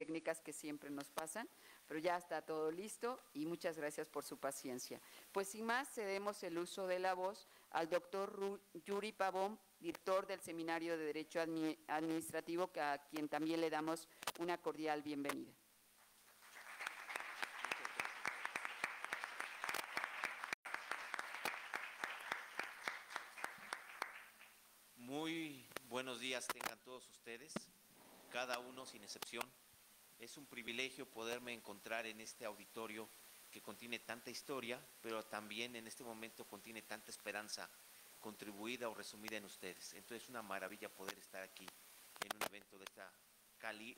técnicas que siempre nos pasan, pero ya está todo listo y muchas gracias por su paciencia. Pues sin más, cedemos el uso de la voz al doctor Yuri Pavón, director del Seminario de Derecho Administrativo, a quien también le damos una cordial bienvenida. Muy buenos días tengan todos ustedes, cada uno sin excepción. Es un privilegio poderme encontrar en este auditorio que contiene tanta historia, pero también en este momento contiene tanta esperanza contribuida o resumida en ustedes. Entonces es una maravilla poder estar aquí en un evento de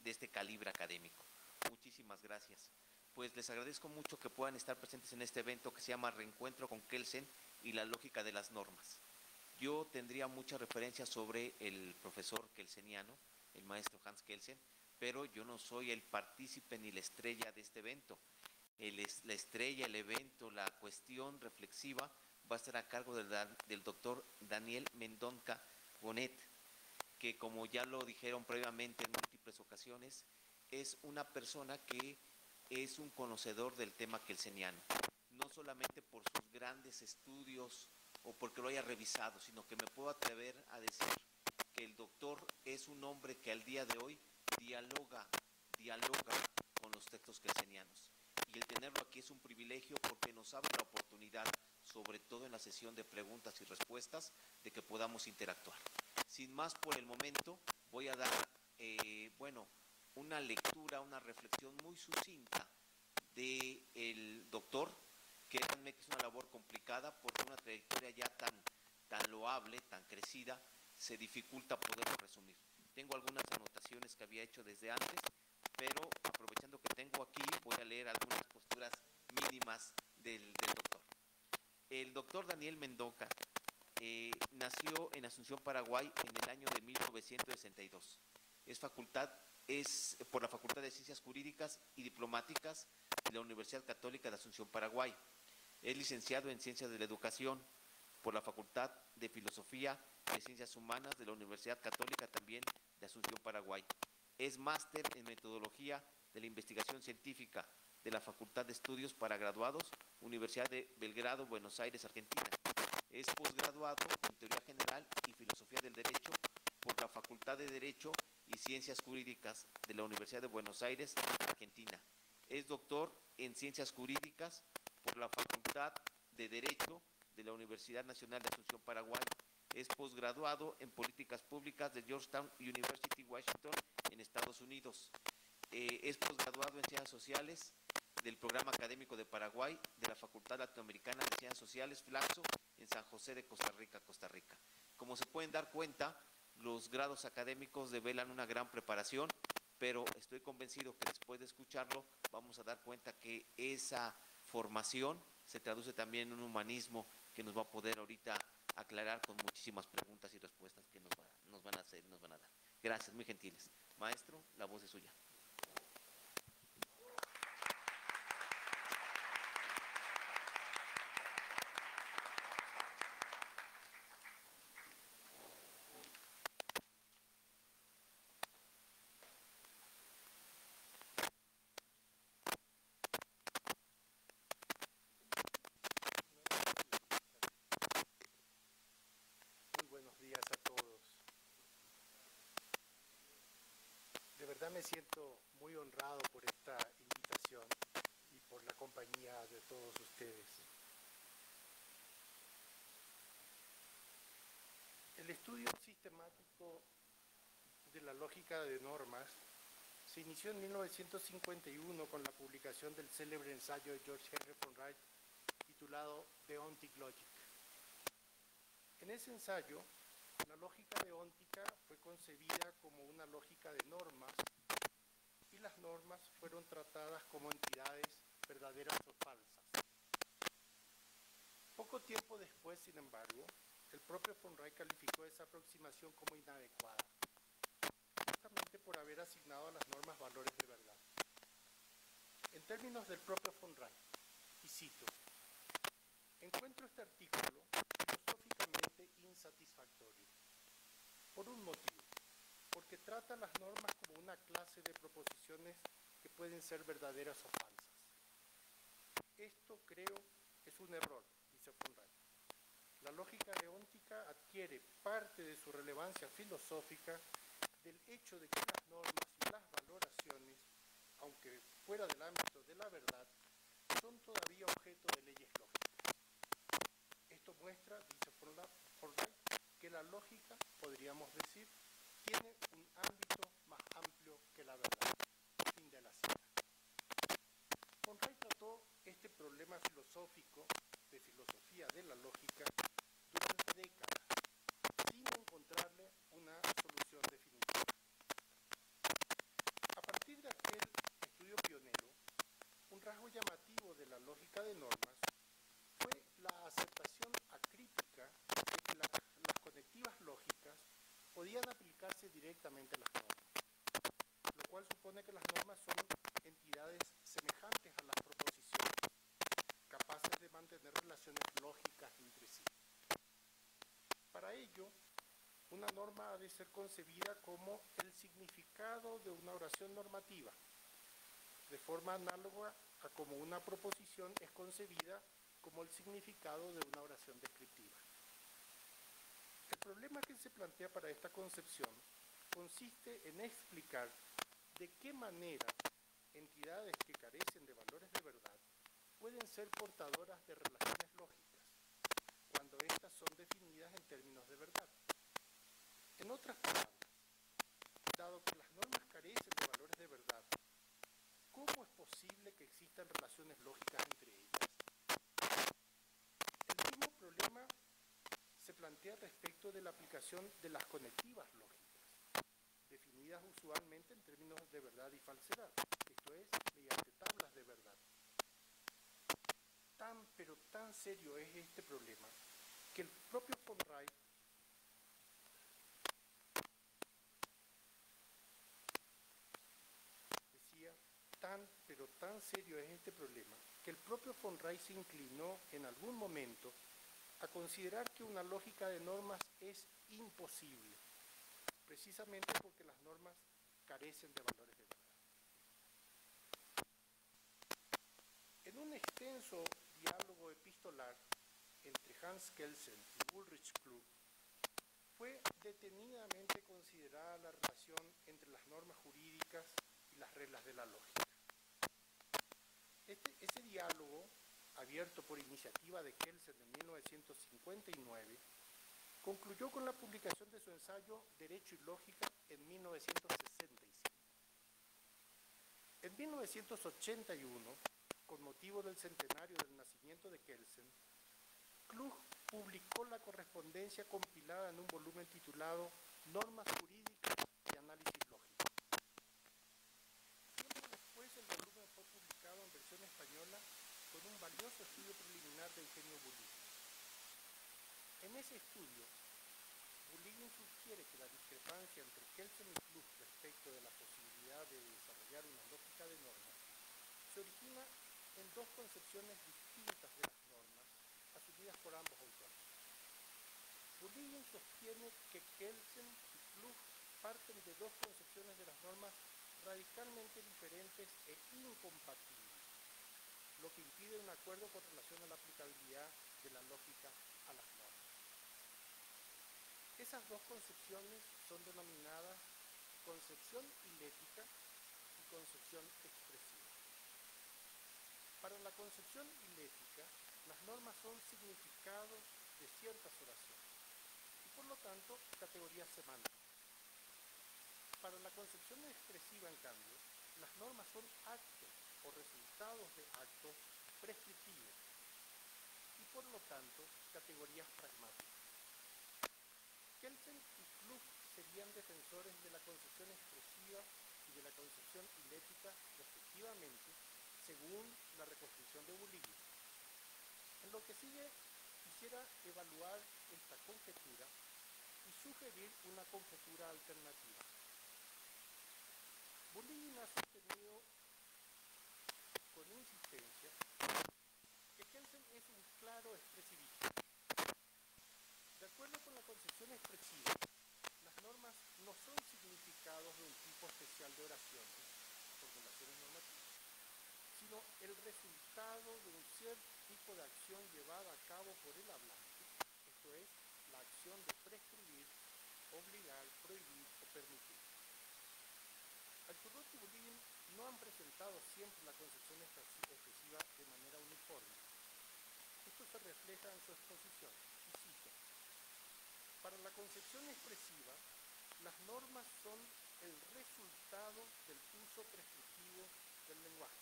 este calibre académico. Muchísimas gracias. Pues les agradezco mucho que puedan estar presentes en este evento que se llama Reencuentro con Kelsen y la lógica de las normas. Yo tendría muchas referencias sobre el profesor kelseniano, el maestro Hans Kelsen, pero yo no soy el partícipe ni la estrella de este evento. La estrella, el evento, la cuestión reflexiva va a estar a cargo del doctor Daniel Mendonca Bonet, que como ya lo dijeron previamente en múltiples ocasiones, es una persona que es un conocedor del tema kelseniano, no solamente por sus grandes estudios o porque lo haya revisado, sino que me puedo atrever a decir que el doctor es un hombre que al día de hoy dialoga con los textos kelsenianos. Y el tenerlo aquí es un privilegio porque nos abre la oportunidad, sobre todo en la sesión de preguntas y respuestas, de que podamos interactuar. Sin más por el momento, voy a dar, una lectura, una reflexión muy sucinta del doctor. Créanme que es una labor complicada porque una trayectoria ya tan loable, tan crecida, se dificulta poderlo resumir. Tengo algunas anotaciones que había hecho desde antes, pero aprovechando que tengo aquí, voy a leer algunas posturas mínimas del doctor. El doctor Daniel Mendonca nació en Asunción, Paraguay, en el año de 1962. Es por la Facultad de Ciencias Jurídicas y Diplomáticas de la Universidad Católica de Asunción, Paraguay. Es licenciado en Ciencias de la Educación por la Facultad de Filosofía y Ciencias Humanas de la Universidad Católica también de Asunción, Paraguay. Es máster en Metodología de la Investigación Científica de la Facultad de Estudios para Graduados, Universidad de Belgrado, Buenos Aires, Argentina. Es posgraduado en Teoría General y Filosofía del Derecho por la Facultad de Derecho y Ciencias Jurídicas de la Universidad de Buenos Aires, Argentina. Es doctor en Ciencias Jurídicas por la Facultad de Derecho de la Universidad Nacional de Asunción, Paraguay. Es posgraduado en Políticas Públicas de Georgetown University, Washington, en Estados Unidos. Es posgraduado en Ciencias Sociales del Programa Académico de Paraguay de la Facultad Latinoamericana de Ciencias Sociales, Flaxo, en San José de Costa Rica, Costa Rica. Como se pueden dar cuenta, los grados académicos develan una gran preparación, pero estoy convencido que después de escucharlo vamos a dar cuenta que esa formación se traduce también en un humanismo que nos va a poder ahorita aclarar con muchísimas preguntas y respuestas que nos van a hacer y nos van a dar. Gracias, muy gentiles. Maestro, la voz es suya. Buenos días a todos. De verdad me siento muy honrado por esta invitación y por la compañía de todos ustedes. El estudio sistemático de la lógica de normas se inició en 1951 con la publicación del célebre ensayo de George Henry von Wright titulado Deontic Logic. En ese ensayo, la lógica deóntica fue concebida como una lógica de normas y las normas fueron tratadas como entidades verdaderas o falsas. Poco tiempo después, sin embargo, el propio von Wright calificó esa aproximación como inadecuada, justamente por haber asignado a las normas valores de verdad. En términos del propio von Wright, y cito, encuentro este artículo filosóficamente insatisfactorio, por un motivo, porque trata las normas como una clase de proposiciones pueden ser verdaderas o falsas. Esto, creo, es un error, dice von Wright. La lógica deóntica adquiere parte de su relevancia filosófica del hecho de que las normas y las valoraciones, aunque fuera del ámbito de la verdad, son todavía objeto de leyes lógicas. Esto muestra, dice von Wright, que la lógica, podríamos decir, tiene un ámbito más amplio que la verdad. Fin de la cita. Von Wright trató este problema filosófico de filosofía de la lógica durante décadas, sin encontrarle una solución definitiva. A partir de aquel estudio pionero, un rasgo llamativo de la lógica de normas fue la aceptación acrítica de que las conectivas lógicas podían aplicarse directamente a las normas, lo cual supone que las normas son entidades semejantes a las proposiciones, capaces de mantener relaciones lógicas entre sí. Para ello, una norma ha de ser concebida como el significado de una oración normativa, de forma análoga a como una proposición es concebida como el significado de una oración descriptiva. El problema que se plantea para esta concepción consiste en explicar de qué manera entidades que carecen de valores de verdad pueden ser portadoras de relaciones lógicas, cuando éstas son definidas en términos de verdad. En otras palabras, dado que las normas carecen de valores de verdad, ¿cómo es posible que existan relaciones lógicas entre ellas? El mismo problema se plantea respecto de la aplicación de las conectivas lógicas, definidas usualmente en términos de verdad y falsedad, esto es, mediante tablas de verdad. Pero tan serio es este problema que el propio von Wright decía, tan serio es este problema que el propio von Wright se inclinó en algún momento a considerar que una lógica de normas es imposible, precisamente porque las normas carecen de valores de verdad. En un extenso diálogo epistolar entre Hans Kelsen y Ulrich Klug, fue detenidamente considerada la relación entre las normas jurídicas y las reglas de la lógica. Ese diálogo, abierto por iniciativa de Kelsen en 1959, concluyó con la publicación de su ensayo Derecho y Lógica en 1965. En 1981, con motivo del centenario del nacimiento de Kelsen, Klug publicó la correspondencia compilada en un volumen titulado Normas Jurídicas y Análisis Lógico. Tiempo después, el volumen fue publicado en versión española con un valioso estudio preliminar de Eugenio Bulligin. En ese estudio, Bulligin sugiere que la discrepancia entre Kelsen y Klug respecto de la posibilidad de desarrollar una lógica de normas se origina en dos concepciones distintas de las normas asumidas por ambos autores. Bulligin sostiene que Kelsen y Klug parten de dos concepciones de las normas radicalmente diferentes e incompatibles, lo que impide un acuerdo con relación a la aplicabilidad de la lógica a las normas. Esas dos concepciones son denominadas concepción ilética y concepción expresiva. Para la concepción ilética, las normas son significados de ciertas oraciones y, por lo tanto, categorías semánticas. Para la concepción expresiva, en cambio, las normas son actos o resultados de actos prescriptivos y, por lo tanto, categorías pragmáticas. Kelsen y Klug serían defensores de la concepción expresiva y de la concepción ilética, respectivamente, según la reconstrucción de Bulligin. En lo que sigue, quisiera evaluar esta conjetura y sugerir una conjetura alternativa. Bulligin ha sostenido con insistencia que Kelsen es un claro expresivista. De acuerdo con la concepción expresiva, las normas no son significados de un tipo especial de oraciones, formulaciones normativas, el resultado de un cierto tipo de acción llevada a cabo por el hablante, esto es, la acción de prescribir, obligar, prohibir o permitir. Alturrot y Bulligin no han presentado siempre la concepción expresiva de manera uniforme. Esto se refleja en su exposición, y cito: para la concepción expresiva, las normas son el resultado del uso prescriptivo del lenguaje.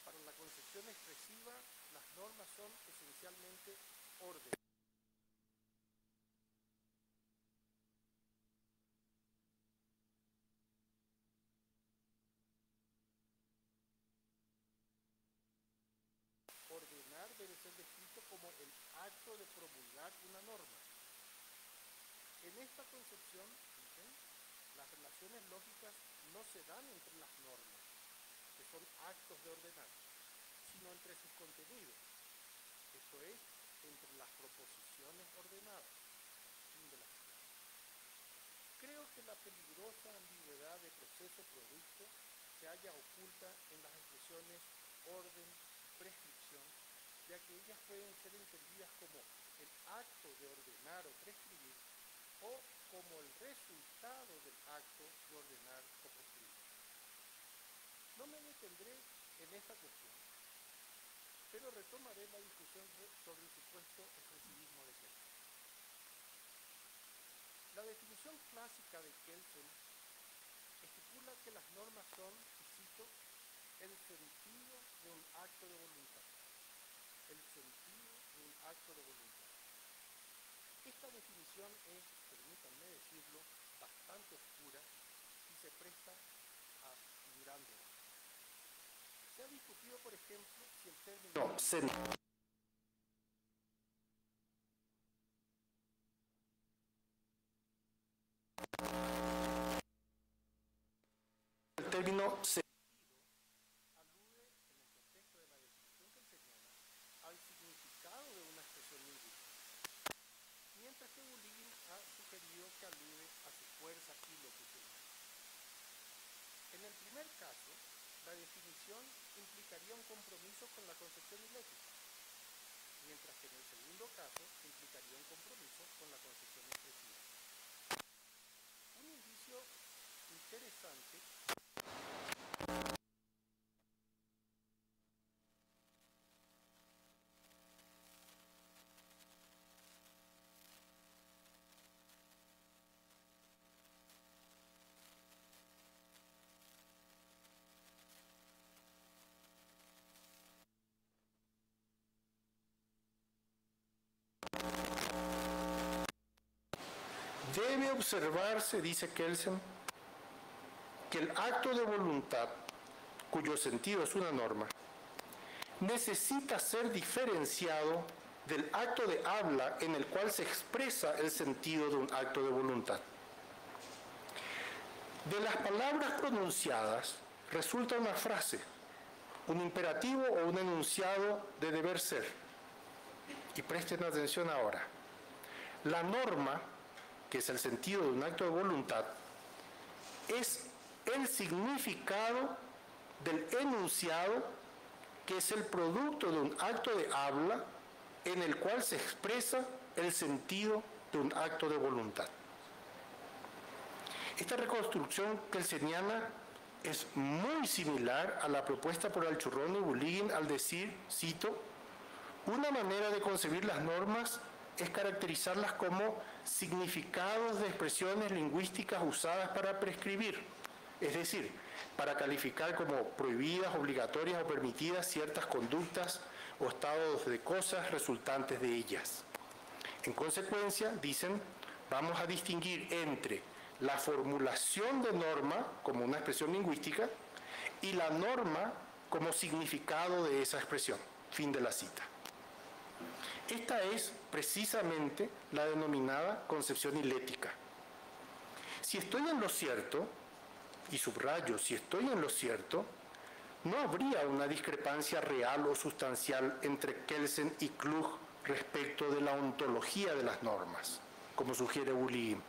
Para la concepción expresiva, las normas son esencialmente orden. Ordenar debe ser descrito como el acto de promulgar una norma. En esta concepción, dicen, las relaciones lógicas no se dan entre las normas, que son actos de ordenar, sino entre sus contenidos, esto es, entre las proposiciones ordenadas. Fin de la cita. Creo que la peligrosa ambigüedad de proceso-producto se halla oculta en las expresiones orden y prescripción, ya que ellas pueden ser entendidas como el acto de ordenar o prescribir, o como el resultado del acto de ordenar o prescribir. No me detendré en esta cuestión, pero retomaré la discusión sobre el supuesto expresivismo de Kelsen. La definición clásica de Kelsen estipula que las normas son, y cito, el sentido de un acto de voluntad. El sentido de un acto de voluntad. Esta definición es, permítanme decirlo, bastante oscura y se presta a gran debate. Se ha discutido, por ejemplo, si el término alude, en el contexto de la definición kelseniana, al significado de una expresión lingüística, mientras que Bulligin ha sugerido que alude a su fuerza ilocucional. En el primer caso, la definición implicaría un compromiso con la concepción ilética, mientras que en el segundo caso implicaría un compromiso con la concepción expresiva. Un indicio interesante debe observarse, dice Kelsen, que el acto de voluntad, cuyo sentido es una norma, necesita ser diferenciado del acto de habla en el cual se expresa el sentido de un acto de voluntad. De las palabras pronunciadas resulta una frase, un imperativo o un enunciado de deber ser. Y presten atención ahora. La norma, que es el sentido de un acto de voluntad, es el significado del enunciado, que es el producto de un acto de habla en el cual se expresa el sentido de un acto de voluntad. Esta reconstrucción kelseniana es muy similar a la propuesta por Alturrot y Bulligin al decir, cito, una manera de concebir las normas es caracterizarlas como significados de expresiones lingüísticas usadas para prescribir, es decir, para calificar como prohibidas, obligatorias o permitidas ciertas conductas o estados de cosas resultantes de ellas. En consecuencia, dicen, vamos a distinguir entre la formulación de norma como una expresión lingüística y la norma como significado de esa expresión. Fin de la cita. Esta es precisamente la denominada concepción ilética. Si estoy en lo cierto, y subrayo, si estoy en lo cierto, no habría una discrepancia real o sustancial entre Kelsen y Klug respecto de la ontología de las normas, como sugiere Bulligin.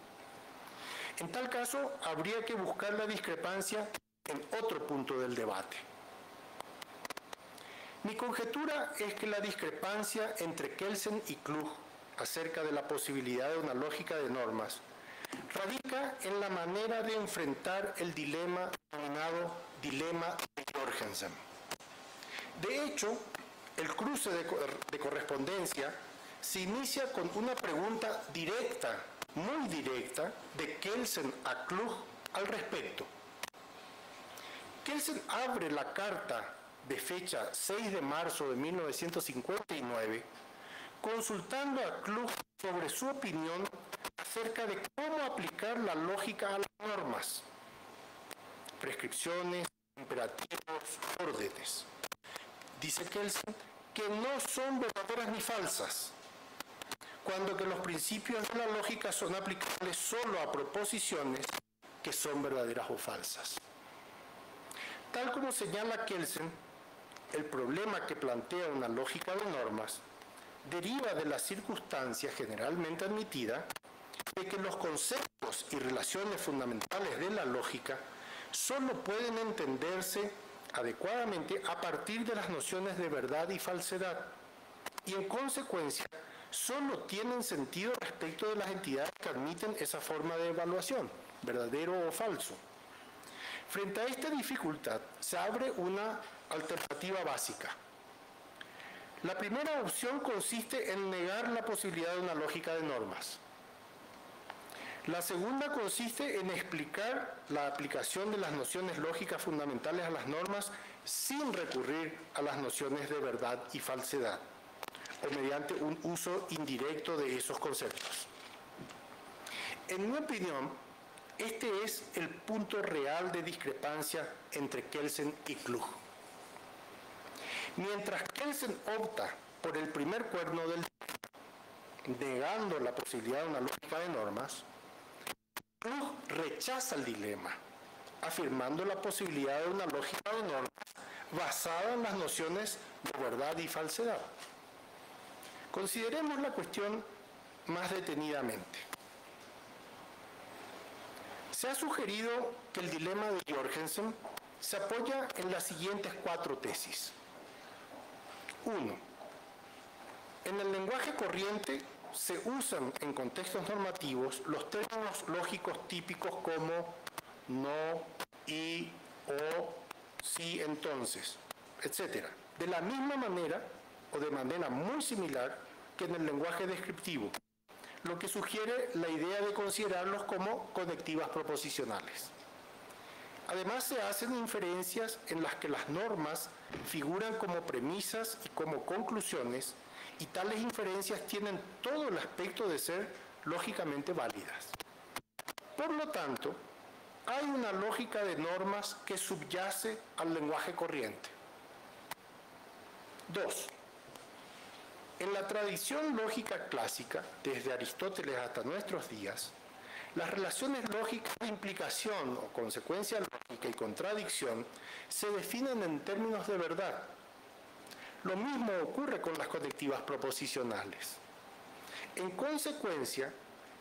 En tal caso, habría que buscar la discrepancia en otro punto del debate, Mi conjetura es que la discrepancia entre Kelsen y Klug acerca de la posibilidad de una lógica de normas radica en la manera de enfrentar el dilema denominado dilema de Jorgensen. De hecho, el cruce de correspondencia se inicia con una pregunta directa, muy directa, de Kelsen a Klug al respecto. Kelsen abre la carta de fecha 6 de marzo de 1959 consultando a Klug sobre su opinión acerca de cómo aplicar la lógica a las normas, prescripciones, imperativos, órdenes. Dice Kelsen que no son verdaderas ni falsas, cuando que los principios de la lógica son aplicables solo a proposiciones que son verdaderas o falsas. Tal como señala Kelsen, el problema que plantea una lógica de normas deriva de la circunstancia generalmente admitida de que los conceptos y relaciones fundamentales de la lógica solo pueden entenderse adecuadamente a partir de las nociones de verdad y falsedad, y en consecuencia solo tienen sentido respecto de las entidades que admiten esa forma de evaluación, verdadero o falso. Frente a esta dificultad se abre una alternativa básica. La primera opción consiste en negar la posibilidad de una lógica de normas. La segunda consiste en explicar la aplicación de las nociones lógicas fundamentales a las normas sin recurrir a las nociones de verdad y falsedad, o mediante un uso indirecto de esos conceptos. En mi opinión, este es el punto real de discrepancia entre Kelsen y Klug. Mientras Kelsen opta por el primer cuerno del dilema, negando la posibilidad de una lógica de normas, Klug rechaza el dilema, afirmando la posibilidad de una lógica de normas basada en las nociones de verdad y falsedad. Consideremos la cuestión más detenidamente. Se ha sugerido que el dilema de Jorgensen se apoya en las siguientes 4 tesis. 1. En el lenguaje corriente se usan en contextos normativos los términos lógicos típicos como no, y, o, sí, entonces, etc. De la misma manera o de manera muy similar que en el lenguaje descriptivo, lo que sugiere la idea de considerarlos como conectivas proposicionales. Además, se hacen inferencias en las que las normas figuran como premisas y como conclusiones, y tales inferencias tienen todo el aspecto de ser lógicamente válidas. Por lo tanto, hay una lógica de normas que subyace al lenguaje corriente. 2. En la tradición lógica clásica, desde Aristóteles hasta nuestros días, las relaciones lógicas de implicación o consecuencia lógica y contradicción se definen en términos de verdad. Lo mismo ocurre con las conectivas proposicionales. En consecuencia,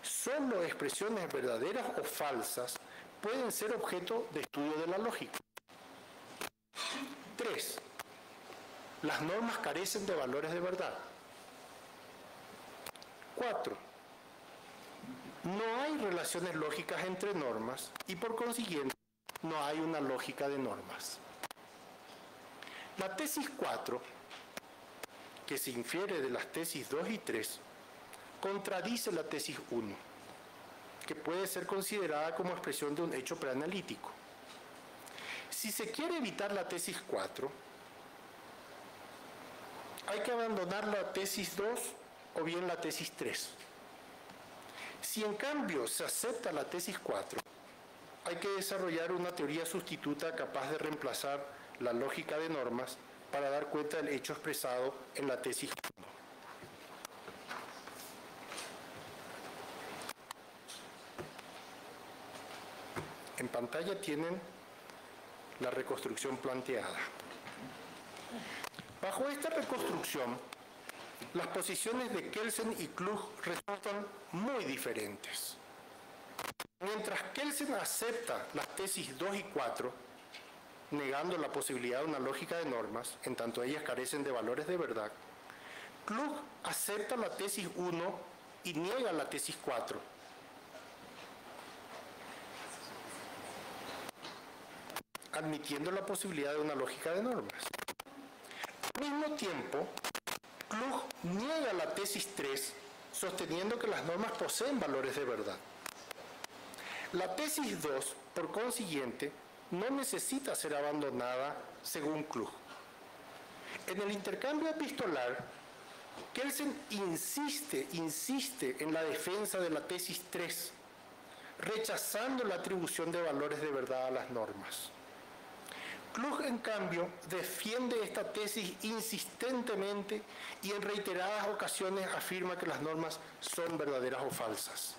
solo expresiones verdaderas o falsas pueden ser objeto de estudio de la lógica. 3. Las normas carecen de valores de verdad. 4. No hay relaciones lógicas entre normas y por consiguiente no hay una lógica de normas. La tesis 4, que se infiere de las tesis 2 y 3, contradice la tesis 1, que puede ser considerada como expresión de un hecho preanalítico. Si se quiere evitar la tesis 4, hay que abandonar la tesis 2 o bien la tesis 3. Si en cambio se acepta la tesis 4, hay que desarrollar una teoría sustituta capaz de reemplazar la lógica de normas para dar cuenta del hecho expresado en la tesis 1. En pantalla tienen la reconstrucción planteada. Bajo esta reconstrucción, las posiciones de Kelsen y Klug resultan muy diferentes. Mientras Kelsen acepta las tesis 2 y 4, negando la posibilidad de una lógica de normas, en tanto ellas carecen de valores de verdad, Klug acepta la tesis 1 y niega la tesis 4. Admitiendo la posibilidad de una lógica de normas. Al mismo tiempo, Klug niega la tesis 3, sosteniendo que las normas poseen valores de verdad. La tesis 2, por consiguiente, no necesita ser abandonada según Klug. En el intercambio epistolar, Kelsen insiste en la defensa de la tesis 3, rechazando la atribución de valores de verdad a las normas. Klug, en cambio, defiende esta tesis insistentemente y en reiteradas ocasiones afirma que las normas son verdaderas o falsas,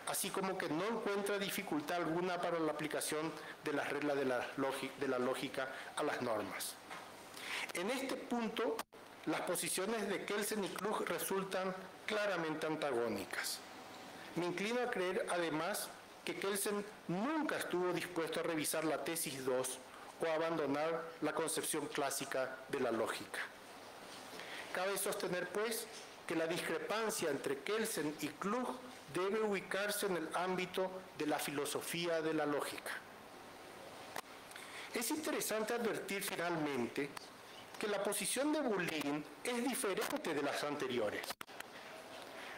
así como que no encuentra dificultad alguna para la aplicación de las reglas de la lógica a las normas. En este punto, las posiciones de Kelsen y Klug resultan claramente antagónicas. Me inclino a creer, además, que Kelsen nunca estuvo dispuesto a revisar la tesis 2 o a abandonar la concepción clásica de la lógica. Cabe sostener, pues, que la discrepancia entre Kelsen y Klug debe ubicarse en el ámbito de la filosofía de la lógica. Es interesante advertir finalmente que la posición de Bulligin es diferente de las anteriores.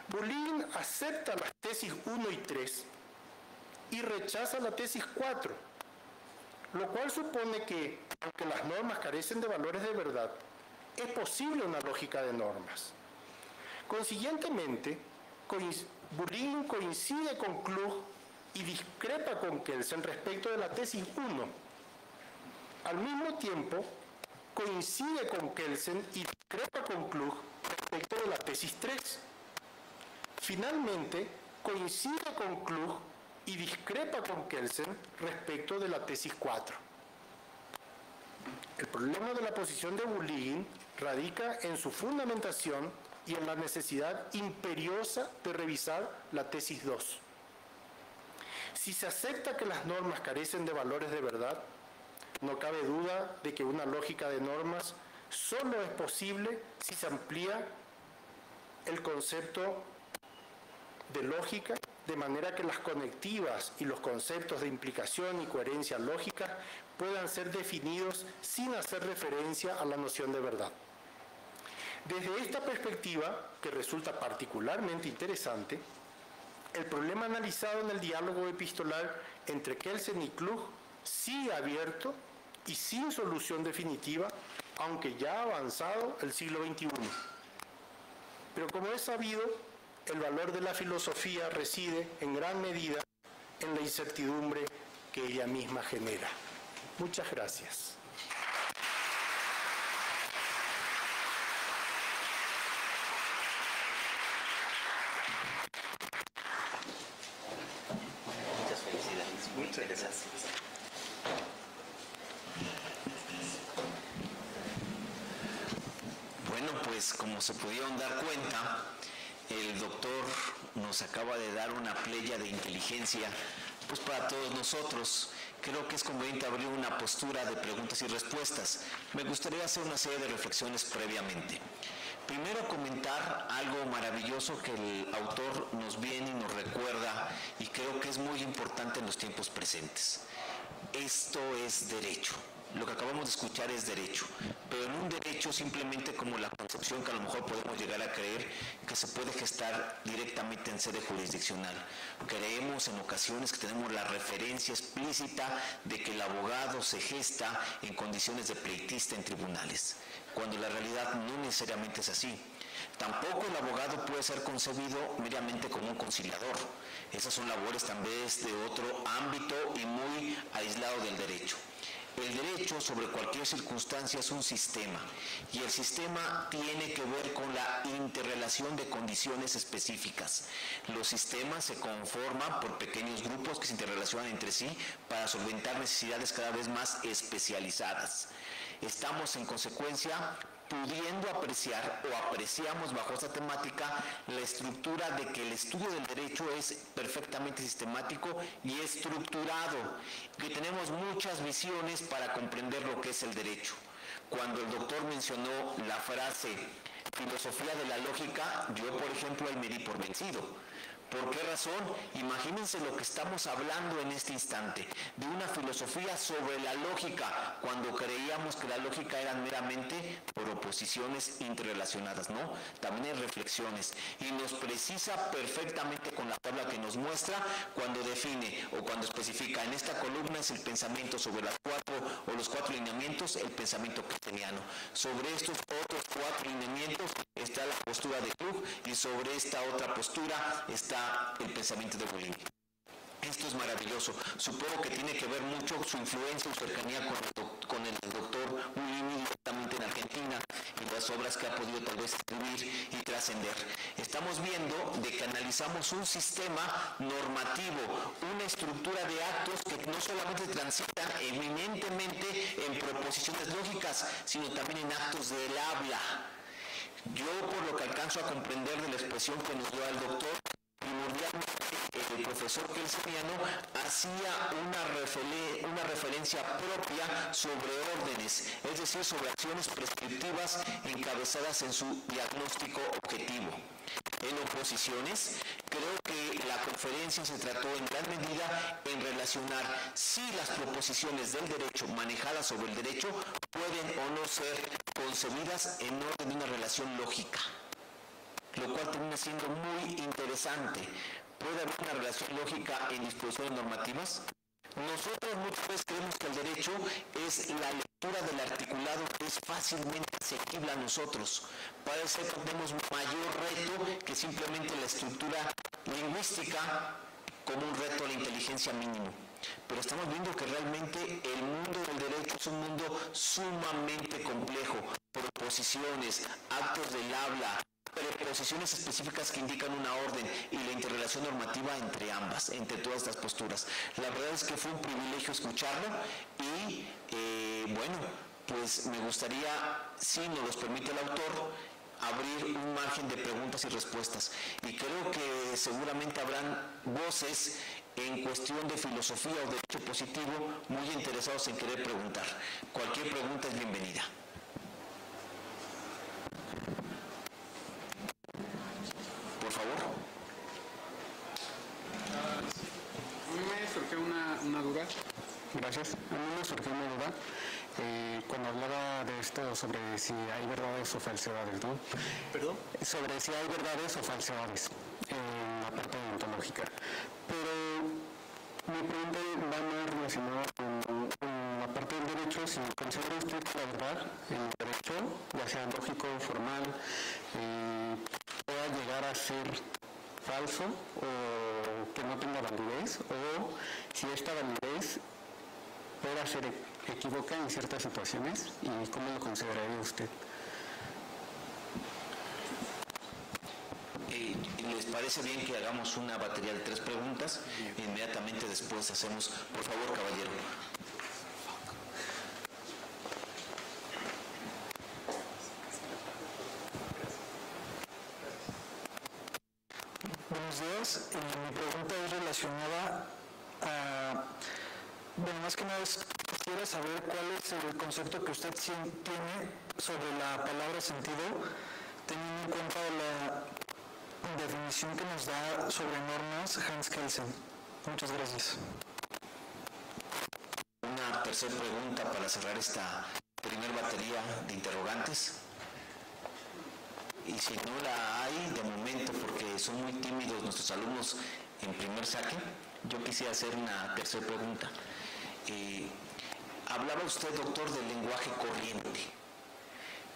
Bulligin acepta las tesis 1 y 3 y rechaza la tesis 4, lo cual supone que, aunque las normas carecen de valores de verdad, es posible una lógica de normas. Consiguientemente, Bulligin coincide con Klug y discrepa con Kelsen respecto de la tesis 1. Al mismo tiempo, coincide con Kelsen y discrepa con Klug respecto de la tesis 3. Finalmente, coincide con Klug y discrepa con Kelsen respecto de la tesis 4. El problema de la posición de Bulligin radica en su fundamentación y en la necesidad imperiosa de revisar la tesis 2. Si se acepta que las normas carecen de valores de verdad, no cabe duda de que una lógica de normas solo es posible si se amplía el concepto de lógica de manera que las conectivas y los conceptos de implicación y coherencia lógica puedan ser definidos sin hacer referencia a la noción de verdad. Desde esta perspectiva, que resulta particularmente interesante, el problema analizado en el diálogo epistolar entre Kelsen y Klug sigue abierto y sin solución definitiva, aunque ya ha avanzado el siglo XXI. Pero como es sabido, el valor de la filosofía reside en gran medida en la incertidumbre que ella misma genera. Muchas gracias. Muchas felicidades. Muchas gracias. Bueno, pues como se pudieron dar cuenta, el doctor nos acaba de dar una playa de inteligencia, pues para todos nosotros. Creo que es conveniente abrir una postura de preguntas y respuestas. Me gustaría hacer una serie de reflexiones previamente. Primero, comentar algo maravilloso que el autor nos viene y nos recuerda, y creo que es muy importante en los tiempos presentes. Esto es derecho. Lo que acabamos de escuchar es derecho, pero en un derecho simplemente como la concepción que a lo mejor podemos llegar a creer que se puede gestar directamente en sede jurisdiccional. Creemos en ocasiones que tenemos la referencia explícita de que el abogado se gesta en condiciones de pleitista en tribunales, cuando la realidad no necesariamente es así. Tampoco el abogado puede ser concebido meramente como un conciliador. Esas son labores también de otro ámbito y muy aislado del derecho. El derecho sobre cualquier circunstancia es un sistema, y el sistema tiene que ver con la interrelación de condiciones específicas. Los sistemas se conforman por pequeños grupos que se interrelacionan entre sí para solventar necesidades cada vez más especializadas. Estamos en consecuencia pudiendo apreciar o apreciamos bajo esta temática la estructura de que el estudio del derecho es perfectamente sistemático y estructurado, que tenemos muchas visiones para comprender lo que es el derecho. Cuando el doctor mencionó la frase filosofía de la lógica, yo por ejemplo ahí me di por vencido. ¿Por qué razón? Imagínense lo que estamos hablando en este instante, de una filosofía sobre la lógica, cuando creíamos que la lógica eran meramente proposiciones interrelacionadas, ¿no? También hay reflexiones, y nos precisa perfectamente con la tabla que nos muestra cuando define o cuando especifica, en esta columna es el pensamiento sobre las los cuatro lineamientos, el pensamiento kanteniano. Sobre estos otros 4 lineamientos está la postura de Klug, y sobre esta otra postura está el pensamiento de Guilini. Esto es maravilloso. Supongo que tiene que ver mucho su influencia y cercanía con el doctor Guilini directamente en Argentina y las obras que ha podido tal vez escribir y trascender. Estamos viendo de que analizamos un sistema normativo, una estructura de actos que no solamente transitan eminentemente en proposiciones lógicas, sino también en actos del habla. Yo, por lo que alcanzo a comprender de la expresión que nos dio el doctor, primordialmente el profesor Kelseniano hacía una referencia propia sobre órdenes, es decir, sobre acciones prescriptivas encabezadas en su diagnóstico objetivo. En oposiciones, creo que la conferencia se trató en gran medida en relacionar si las proposiciones del derecho manejadas sobre el derecho pueden o no ser concebidas en orden de una relación lógica, lo cual termina siendo muy interesante. ¿Puede haber una relación lógica en disposiciones normativas? Nosotros muchas veces creemos que el derecho es la lectura del articulado que es fácilmente asequible a nosotros. Parece que tenemos mayor reto que simplemente la estructura lingüística como un reto a la inteligencia mínimo. Pero estamos viendo que realmente el mundo del derecho es un mundo sumamente complejo. Proposiciones, actos del habla, preposiciones específicas que indican una orden y la interrelación normativa entre ambas, entre todas estas posturas. La verdad es que fue un privilegio escucharlo y bueno, pues me gustaría, si nos los permite el autor, abrir un margen de preguntas y respuestas. Y creo que seguramente habrán voces en cuestión de filosofía o derecho positivo muy interesados en querer preguntar. Cualquier pregunta es bienvenida. Por favor. A mí me surgió una duda. Gracias. A mí me surgió una duda cuando hablaba de esto sobre si hay verdades o falsedades, ¿no? ¿Perdón? Sobre si hay verdades o falsedades en la parte ontológica. Pero mi pregunta va más relacionada con la parte del derecho. Si considera usted que la verdad en el derecho, ya sea lógico o formal, pueda llegar a ser falso o que no tenga validez, o si esta validez pueda ser equívoca en ciertas situaciones, y cómo lo consideraría usted. ¿Les parece bien que hagamos una batería de 3 preguntas? Inmediatamente después hacemos, por favor, caballero. Buenos días. Mi pregunta es relacionada a, bueno, más que nada quisiera saber cuál es el concepto que usted tiene sobre la palabra sentido, teniendo en cuenta la definición que nos da sobre normas Hans Kelsen. Muchas gracias. Una tercera pregunta para cerrar esta primera batería de interrogantes. Y si no la hay de momento, porque son muy tímidos nuestros alumnos en primer saque, yo quisiera hacer una tercera pregunta. Hablaba usted, doctor, del lenguaje corriente,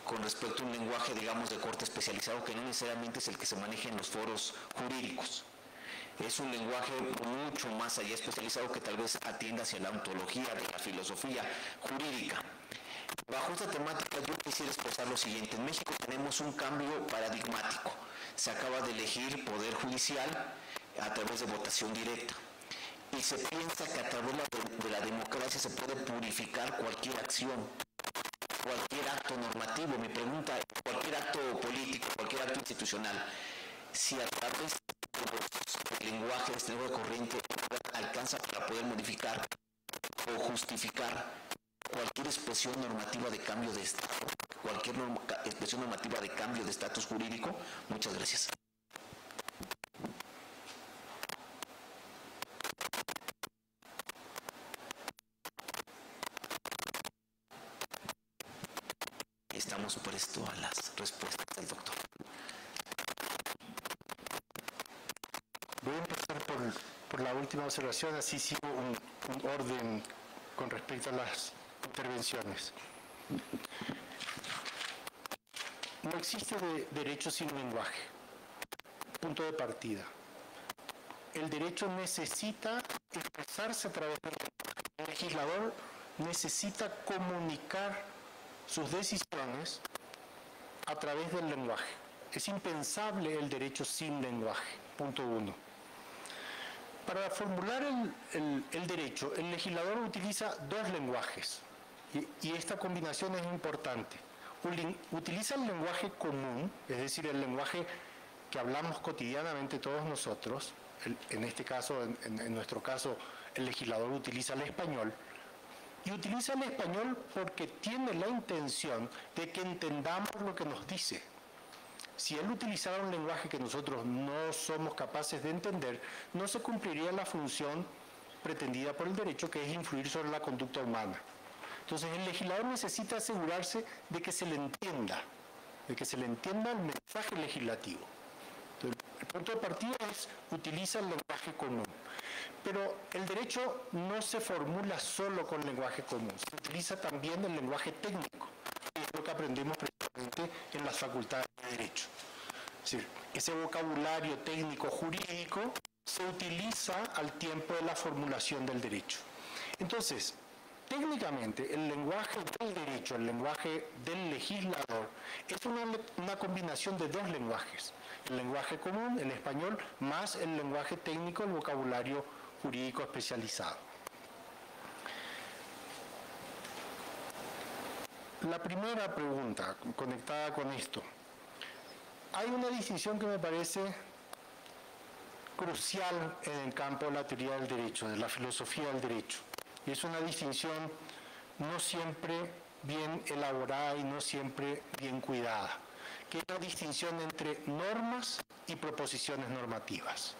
con respecto a un lenguaje, digamos, de corte especializado, que no necesariamente es el que se maneja en los foros jurídicos. Es un lenguaje mucho más allá especializado que tal vez atienda hacia la ontología de la filosofía jurídica. Bajo esta temática yo quisiera expresar lo siguiente. En México tenemos un cambio paradigmático. Se acaba de elegir poder judicial a través de votación directa. Y se piensa que a través de la democracia se puede purificar cualquier acción. cualquier acto normativo. Mi pregunta es, cualquier acto político, cualquier acto institucional, si a través del lenguaje, de este lenguaje corriente, alcanza para poder modificar o justificar cualquier expresión normativa de cambio de estado, cualquier expresión normativa de cambio de estatus jurídico. Muchas gracias. Estamos presto a las respuestas del doctor. Voy a empezar por la última observación, así sigo un orden con respecto a las intervenciones. No existe derecho sin lenguaje. Punto de partida. El derecho necesita expresarse a través del lenguaje. El legislador necesita comunicar sus decisiones a través del lenguaje. Es impensable el derecho sin lenguaje. Punto 1. Para formular el derecho, el legislador utiliza dos lenguajes y esta combinación es importante. Utiliza el lenguaje común, es decir, el lenguaje que hablamos cotidianamente todos nosotros. En este caso, en nuestro caso, el legislador utiliza el español. Y utiliza el español porque tiene la intención de que entendamos lo que nos dice. Si él utilizara un lenguaje que nosotros no somos capaces de entender, no se cumpliría la función pretendida por el derecho, que es influir sobre la conducta humana. Entonces, el legislador necesita asegurarse de que se le entienda el mensaje legislativo. Entonces, el punto de partida es, utiliza el lenguaje común. Pero el derecho no se formula solo con lenguaje común, se utiliza también el lenguaje técnico, que es lo que aprendemos precisamente en las facultades de Derecho. Es decir, ese vocabulario técnico jurídico se utiliza al tiempo de la formulación del derecho. Entonces, técnicamente, el lenguaje del derecho, el lenguaje del legislador, es una combinación de dos lenguajes. El lenguaje común, el español, más el lenguaje técnico, el vocabulario jurídico especializado. La primera pregunta, conectada con esto. Hay una distinción que me parece crucial en el campo de la teoría del derecho, de la filosofía del derecho. Y es una distinción no siempre bien elaborada y no siempre bien cuidada, que es la distinción entre normas y proposiciones normativas.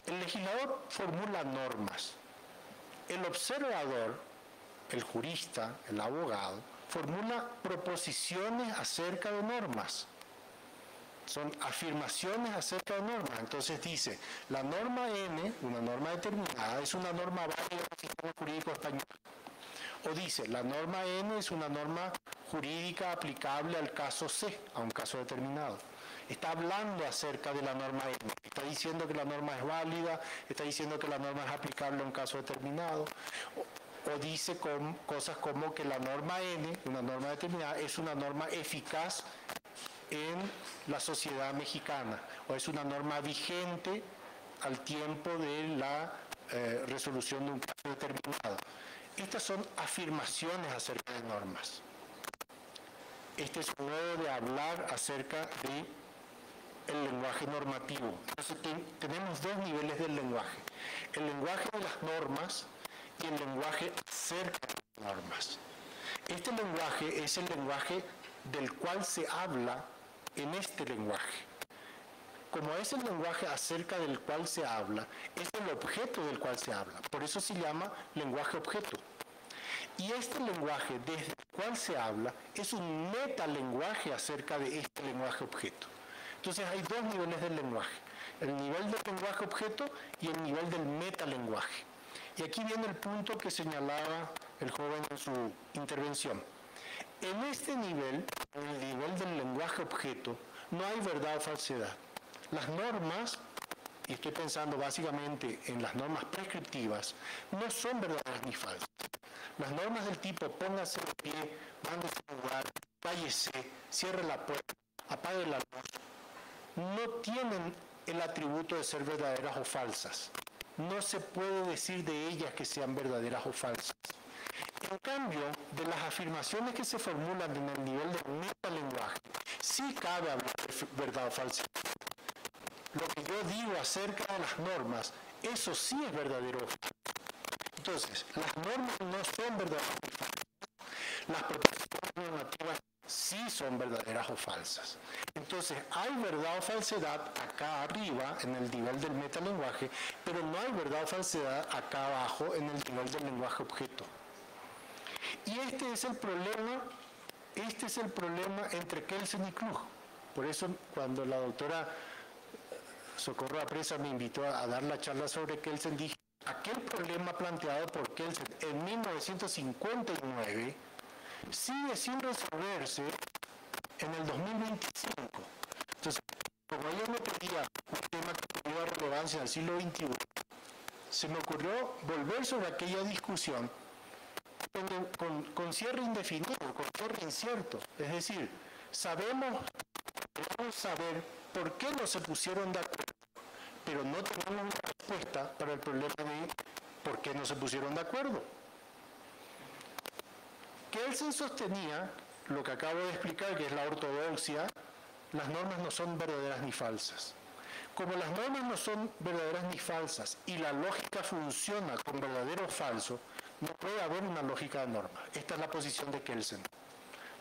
El legislador formula normas. El observador, el jurista, el abogado, formula proposiciones acerca de normas. Son afirmaciones acerca de normas. Entonces dice, la norma N, una norma determinada, es una norma válida del sistema jurídico español. O dice, la norma N es una norma jurídica aplicable al caso C, a un caso determinado. Está hablando acerca de la norma N. Está diciendo que la norma es válida, está diciendo que la norma es aplicable a un caso determinado. O dice cosas como que la norma N, una norma determinada, es una norma eficaz en la sociedad mexicana, o es una norma vigente al tiempo de la resolución de un caso determinado. Estas son afirmaciones acerca de normas. Este es un modo de hablar acerca del lenguaje normativo. Entonces tenemos dos niveles del lenguaje. El lenguaje de las normas y el lenguaje acerca de las normas. Este lenguaje es el lenguaje del cual se habla en este lenguaje. Como es el lenguaje acerca del cual se habla, es el objeto del cual se habla. Por eso se llama lenguaje objeto. Y este lenguaje desde el cual se habla es un metalenguaje acerca de este lenguaje objeto. Entonces hay dos niveles del lenguaje. El nivel del lenguaje objeto y el nivel del metalenguaje. Y aquí viene el punto que señalaba el joven en su intervención. En este nivel, en el nivel del lenguaje objeto, no hay verdad o falsedad. Las normas, y estoy pensando básicamente en las normas prescriptivas, no son verdaderas ni falsas. Las normas del tipo póngase de pie, mándese a lugar, cállese, cierre la puerta, apague la luz, no tienen el atributo de ser verdaderas o falsas. No se puede decir de ellas que sean verdaderas o falsas. En cambio, de las afirmaciones que se formulan en el nivel del metalenguaje, sí cabe hablar de verdad o falsedad. Lo que yo digo acerca de las normas, eso sí es verdadero o falso. Entonces, las normas no son verdaderas o falsas. Las proposiciones normativas sí son verdaderas o falsas. Entonces, hay verdad o falsedad acá arriba, en el nivel del metalenguaje, pero no hay verdad o falsedad acá abajo, en el nivel del lenguaje objeto. Y este es el problema entre Kelsen y Klug. Por eso, cuando la doctora Socorro Apresa me invitó a dar la charla sobre Kelsen, dije, aquel problema planteado por Kelsen en 1959 sigue sin resolverse en el 2025. Entonces, como ella me pedía un tema que tuviera relevancia en el siglo XXI, se me ocurrió volver sobre aquella discusión con cierre indefinido, con cierre incierto. Es decir, podemos saber por qué no se pusieron de acuerdo, pero no tenemos una respuesta para el problema de por qué no se pusieron de acuerdo. Kelsen sostenía lo que acabo de explicar, que es la ortodoxia: las normas no son verdaderas ni falsas. Como las normas no son verdaderas ni falsas y la lógica funciona con verdadero o falso, no puede haber una lógica de norma. Esta es la posición de Kelsen.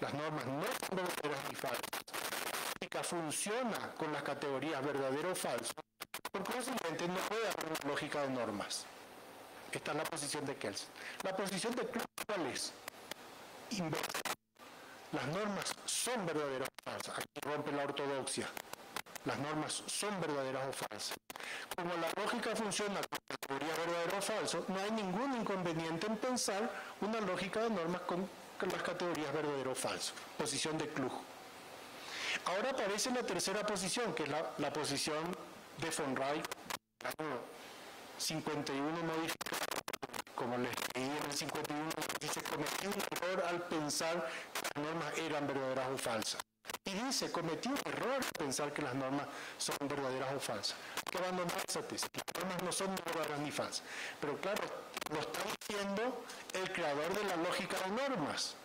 Las normas no son verdaderas ni falsas. La lógica funciona con las categorías verdadero o falso. Por consiguiente, no puede haber una lógica de normas. Esta es la posición de Kelsen. La posición de Klug, ¿cuál es? Inversa. Las normas son verdaderas o falsas. Aquí rompe la ortodoxia. Las normas son verdaderas o falsas. Como la lógica funciona con categoría verdadero o falso, no hay ningún inconveniente en pensar una lógica de normas con las categorías verdadero o falso. Posición de Klug. Ahora aparece la tercera posición, que es la posición de von Reich, año 51 modificado. Como les leí en el 51, dice: cometí un error al pensar que las normas eran verdaderas o falsas. Y dice: cometí un error al pensar que las normas son verdaderas o falsas. Hay que abandonar esa tesis. Las normas no son verdaderas ni falsas. Pero claro, lo está diciendo el creador de la lógica de normas.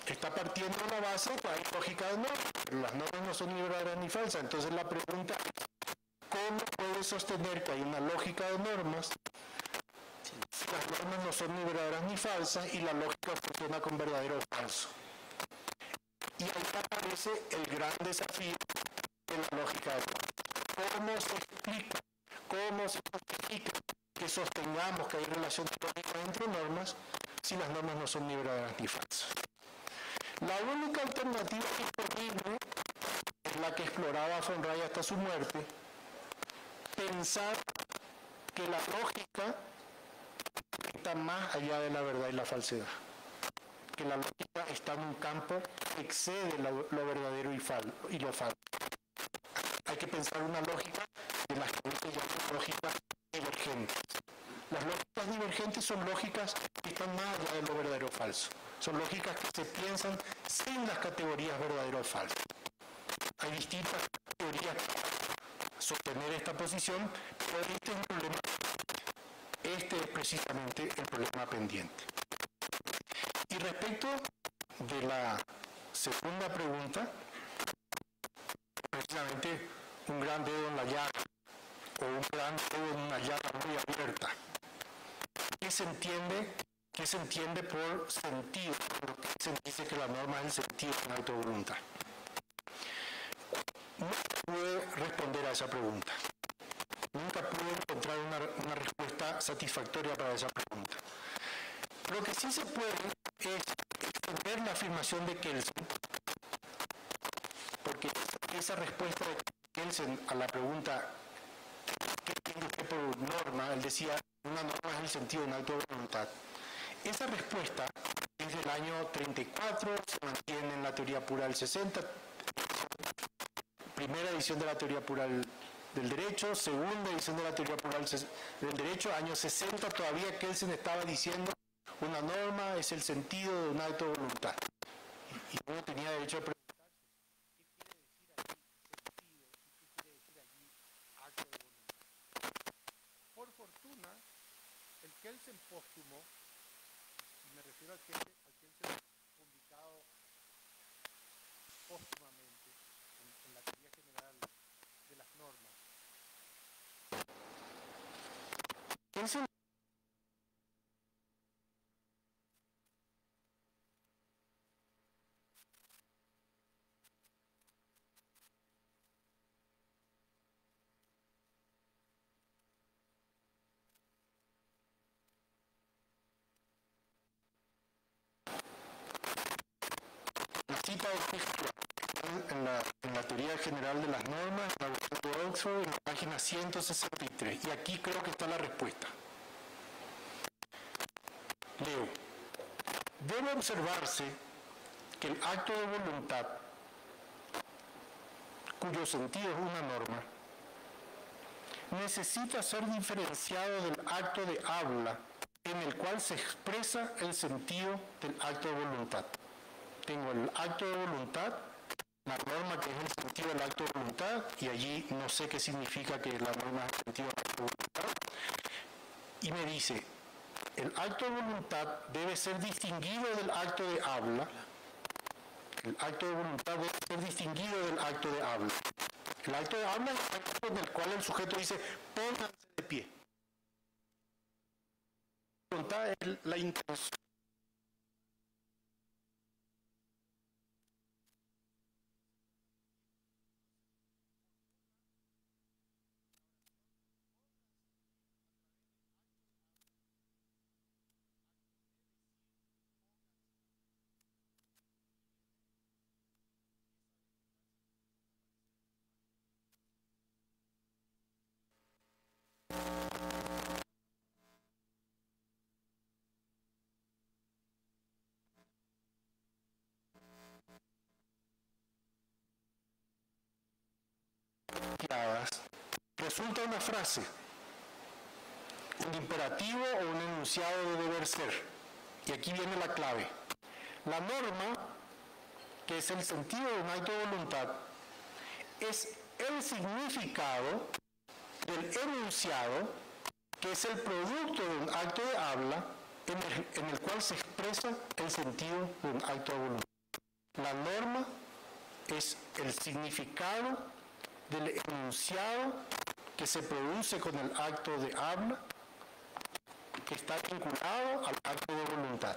Está partiendo de la base que hay lógica de normas, pero las normas no son ni verdaderas ni falsas. Entonces la pregunta es: ¿cómo puede sostener que hay una lógica de normas si las normas no son ni verdaderas ni falsas y la lógica funciona con verdadero o falso? Y ahí aparece el gran desafío de la lógica de normas. ¿Cómo se explica, cómo se justifica que sostengamos que hay relación lógica entre normas si las normas no son ni verdaderas ni falsas? La única alternativa disponible es la que exploraba von Reich hasta su muerte: pensar que la lógica está más allá de la verdad y la falsedad, que la lógica está en un campo que excede lo verdadero y lo falso. Hay que pensar una lógica de las que se llaman lógicas divergentes. Las lógicas divergentes son lógicas que están más allá de lo verdadero o falso. Son lógicas que se piensan sin las categorías verdadero o falso. Hay distintas teorías para sostener esta posición, pero este es un problema. Este es precisamente el problema pendiente. Y respecto de la segunda pregunta, precisamente un gran dedo en la llaga, o un gran dedo en una llaga muy abierta. ¿Qué se entiende por sentido? Cuando se dice que la norma es el sentido de la autovoluntad. No pude responder a esa pregunta. Nunca pude encontrar una respuesta satisfactoria para esa pregunta. Lo que sí se puede es extender la afirmación de Kelsen, porque esa respuesta de Kelsen a la pregunta ¿qué entiende usted por norma? Él decía: una norma es el sentido de una autovoluntad. Esa respuesta es del año 34, se mantiene en la teoría pura del 60, primera edición de la teoría pura del derecho, segunda edición de la teoría pura del derecho, año 60, todavía Kelsen estaba diciendo: una norma es el sentido de una autovoluntad. Y uno tenía derecho a preguntarse: ¿qué quiere decir allí sentido? ¿Y qué quiere decir allí acto de voluntad? Por fortuna, el Kelsen póstumo, y me cita en la teoría general de las normas, en la versión de Oxford, en la página 163. Y aquí creo que está la respuesta. Leo. Debe observarse que el acto de voluntad, cuyo sentido es una norma, necesita ser diferenciado del acto de habla en el cual se expresa el sentido del acto de voluntad. Tengo el acto de voluntad, la norma que es el sentido del acto de voluntad, y allí no sé qué significa que la norma es el sentido del acto de voluntad, y me dice, el acto de voluntad debe ser distinguido del acto de habla. El acto de voluntad debe ser distinguido del acto de habla. El acto de habla es el acto en el cual el sujeto dice, pónganse de pie. La voluntad es la intención. Resulta una frase, un imperativo o un enunciado de deber ser. Y aquí viene la clave. La norma, que es el sentido de un acto de voluntad, es el significado del enunciado, que es el producto de un acto de habla en el cual se expresa el sentido de un acto de voluntad. La norma es el significado del enunciado que se produce con el acto de habla, que está vinculado al acto de voluntad.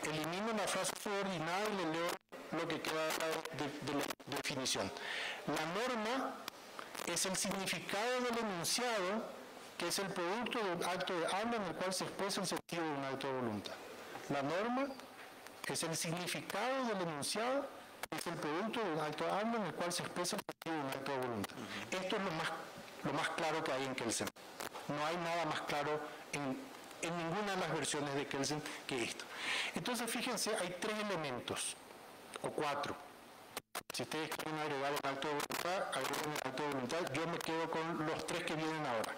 Elimino la frase subordinada y le leo lo que queda de la definición. La norma es el significado del enunciado, que es el producto de un acto de habla en el cual se expresa el sentido de un acto de voluntad. La norma es el significado del enunciado, es el producto de un acto de habla en el cual se expresa el sentido de un acto de voluntad. Esto es lo más claro que hay en Kelsen. No hay nada más claro en ninguna de las versiones de Kelsen que esto. Entonces, fíjense, hay 3 elementos, o 4. Si ustedes quieren agregar el acto de voluntad, agreguen el acto de voluntad. Yo me quedo con los 3 que vienen ahora.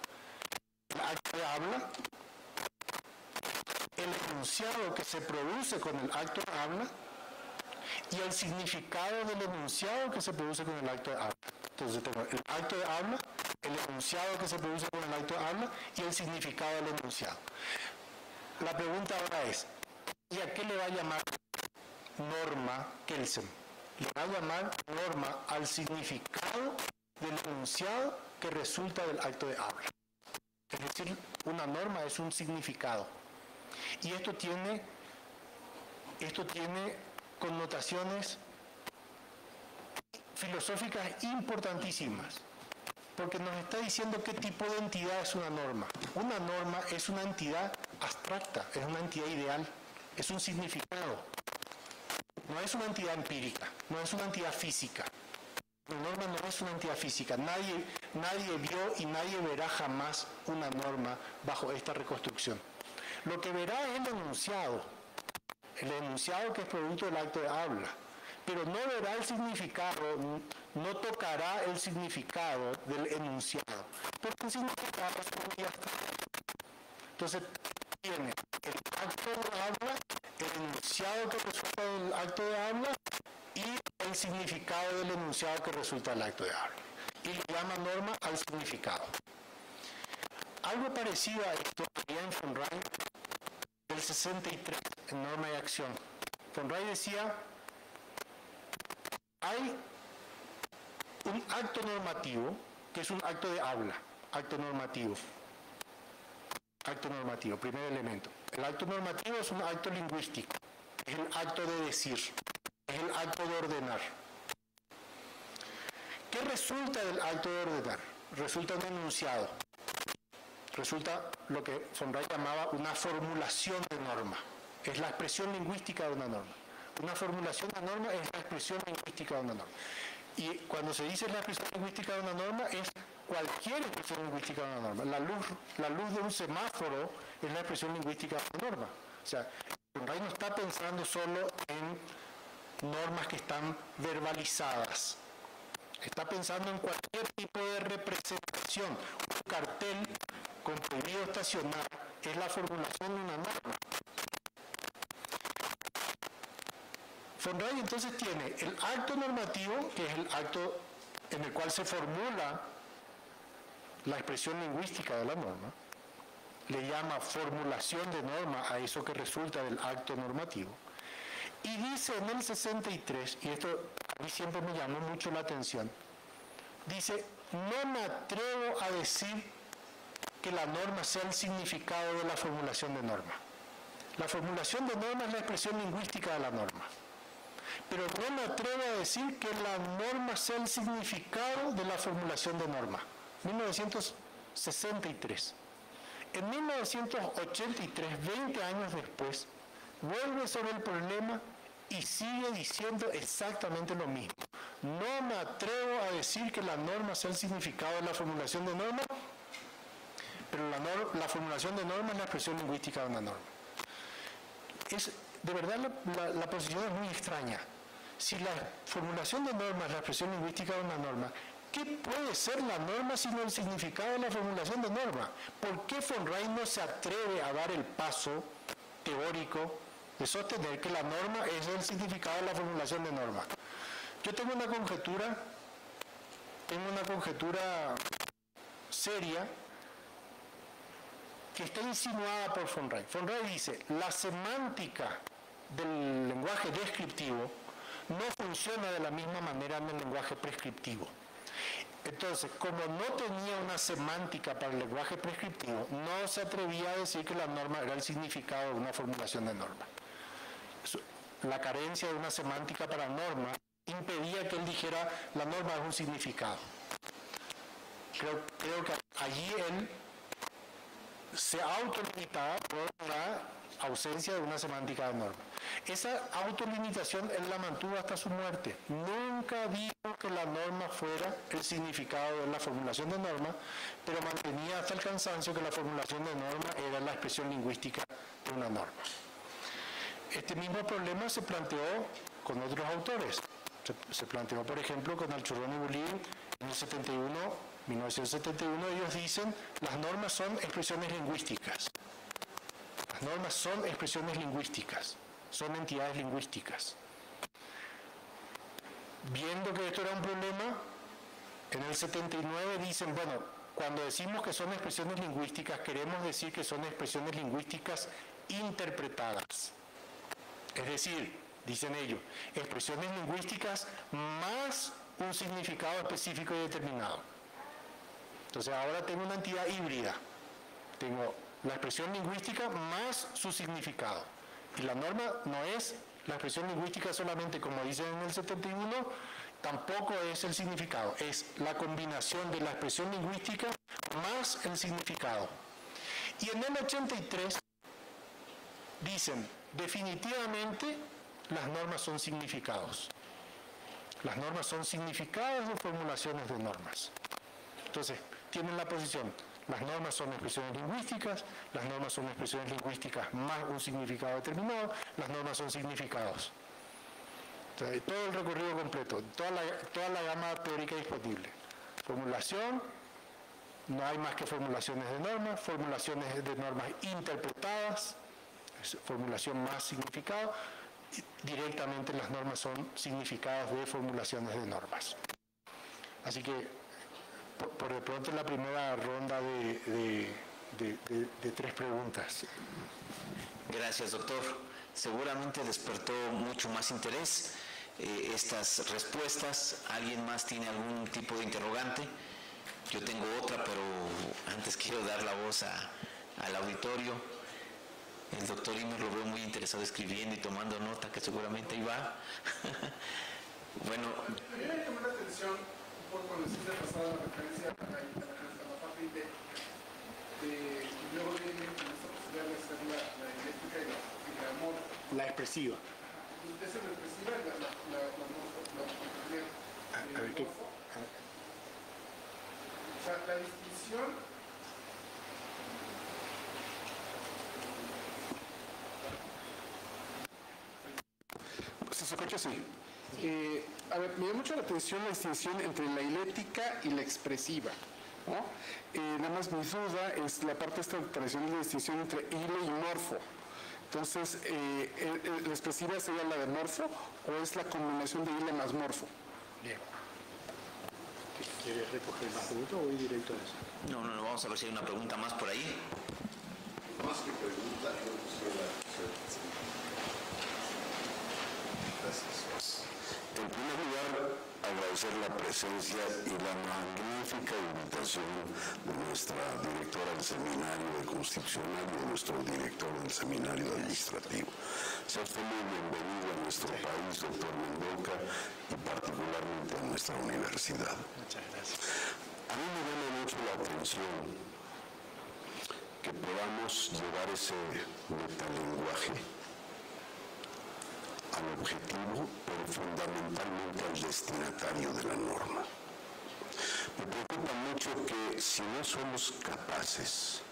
El acto de habla, el enunciado que se produce con el acto de habla, y el significado del enunciado que se produce con el acto de habla. Entonces tengo el acto de habla, el enunciado que se produce con el acto de habla y el significado del enunciado. La pregunta ahora es, ¿y a qué le va a llamar norma Kelsen? Le va a llamar norma al significado del enunciado que resulta del acto de habla. Es decir, una norma es un significado. Y esto tiene connotaciones filosóficas importantísimas, porque nos está diciendo qué tipo de entidad es una norma. Una norma es una entidad abstracta, es una entidad ideal, es un significado. No es una entidad empírica, no es una entidad física. La norma no es una entidad física. Nadie vio y nadie verá jamás una norma bajo esta reconstrucción. Lo que verá es el enunciado que es producto del acto de habla, pero no verá el significado, no tocará el significado del enunciado, porque el significado es muy abstracto. Entonces tiene el acto de habla, el enunciado que resulta del acto de habla y el significado del enunciado que resulta del acto de habla. Y le llama norma al significado. Algo parecido a esto había en von Wright del 63, en Norma y Acción. Von Wright decía, hay un acto normativo, que es un acto de habla, acto normativo, primer elemento. El acto normativo es un acto lingüístico, es el acto de decir, es el acto de ordenar. ¿Qué resulta del acto de ordenar? Resulta un enunciado. Resulta lo que von Wright llamaba una formulación de norma. Es la expresión lingüística de una norma. Una formulación de norma es la expresión lingüística de una norma. Y cuando se dice la expresión lingüística de una norma, es cualquier expresión lingüística de una norma. La luz de un semáforo es la expresión lingüística de una norma. O sea, Fonray no está pensando solo en normas que están verbalizadas. Está pensando en cualquier tipo de representación. Un cartel con prohibido estacionar es la formulación de una norma. Fonray entonces tiene el acto normativo, que es el acto en el cual se formula la expresión lingüística de la norma. Le llama formulación de norma a eso que resulta del acto normativo. Y dice en el 63, y esto a mí siempre me llamó mucho la atención, dice, no me atrevo a decir que la norma sea el significado de la formulación de norma. La formulación de norma es la expresión lingüística de la norma. Pero no me atrevo a decir que la norma sea el significado de la formulación de norma. 1963. En 1983, 20 años después, vuelve sobre el problema y sigue diciendo exactamente lo mismo. No me atrevo a decir que la norma sea el significado de la formulación de norma, pero la formulación de norma es la expresión lingüística de una norma. De verdad, la posición es muy extraña. Si la formulación de norma es la expresión lingüística de una norma, ¿qué puede ser la norma sino el significado de la formulación de norma? ¿Por qué Fonray no se atreve a dar el paso teórico de sostener que la norma es el significado de la formulación de norma? Yo tengo una conjetura seria que está insinuada por Fonray. Fonray dice, la semántica del lenguaje descriptivo no funciona de la misma manera en el lenguaje prescriptivo. Entonces, como no tenía una semántica para el lenguaje prescriptivo, no se atrevía a decir que la norma era el significado de una formulación de norma. La carencia de una semántica para norma impedía que él dijera la norma es un significado. Creo que allí él se autolimitaba por la ausencia de una semántica de norma. Esa autolimitación él la mantuvo hasta su muerte. Nunca dijo que la norma fuera el significado de la formulación de norma, pero mantenía hasta el cansancio que la formulación de norma era la expresión lingüística de una norma. Este mismo problema se planteó con otros autores. Se planteó, por ejemplo, con Alchurrón y Bulín en el 1971, ellos dicen, las normas son expresiones lingüísticas. Las normas son expresiones lingüísticas, son entidades lingüísticas. Viendo que esto era un problema, en el 79 dicen, bueno, cuando decimos que son expresiones lingüísticas, queremos decir que son expresiones lingüísticas interpretadas. Es decir, dicen ellos, expresiones lingüísticas más un significado específico y determinado. Entonces ahora tengo una entidad híbrida. Tengo la expresión lingüística más su significado. Y la norma no es la expresión lingüística solamente, como dicen en el 71, tampoco es el significado. Es la combinación de la expresión lingüística más el significado. Y en el 83 dicen, definitivamente las normas son significados. Las normas son significados de formulaciones de normas. Entonces, tienen la posición, las normas son expresiones lingüísticas, las normas son expresiones lingüísticas más un significado determinado, las normas son significados. Entonces, todo el recorrido completo, toda la gama teórica disponible. Formulación, no hay más que formulaciones de normas, formulaciones de normas interpretadas, formulación más significado, directamente las normas son significados de formulaciones de normas. Así que, por de pronto, la primera ronda de 3 preguntas. Gracias, doctor. Seguramente despertó mucho más interés estas respuestas. ¿Alguien más tiene algún tipo de interrogante? Yo tengo otra, pero antes quiero dar la voz al auditorio. El doctor Imer lo veo muy interesado escribiendo y tomando nota, que seguramente ahí va. Bueno. Me llamó la atención un poco cuando hiciste pasada la referencia a la parte de luego viene esta posibilidad de hacer la dialéctica y la amor. La expresiva. es represiva o sea, la distinción ¿Se escucha? Sí. A ver, me llama mucho la atención la distinción entre la hilética y la expresiva, ¿no? Nada más mi duda es la parte esta tradicional de distinción entre hilo y morfo. Entonces, ¿la expresiva sería la de morfo o es la combinación de hilo más morfo? Bien. ¿Quieres recoger más preguntas o ir directo a eso? No, vamos a ver si hay una pregunta más por ahí. Más que pregunta, yo quisiera hacer. Gracias. En primer lugar, agradecer la presencia y la magnífica invitación de nuestra directora del Seminario de Constitucional y de nuestro director del Seminario Administrativo. Sea usted muy bienvenido a nuestro país, doctor Mendoca, y particularmente a nuestra universidad. Muchas gracias. A mí me llama mucho la atención que podamos llevar ese metalenguaje al objetivo, pero fundamentalmente al destinatario de la norma. Me preocupa mucho que si no somos capaces,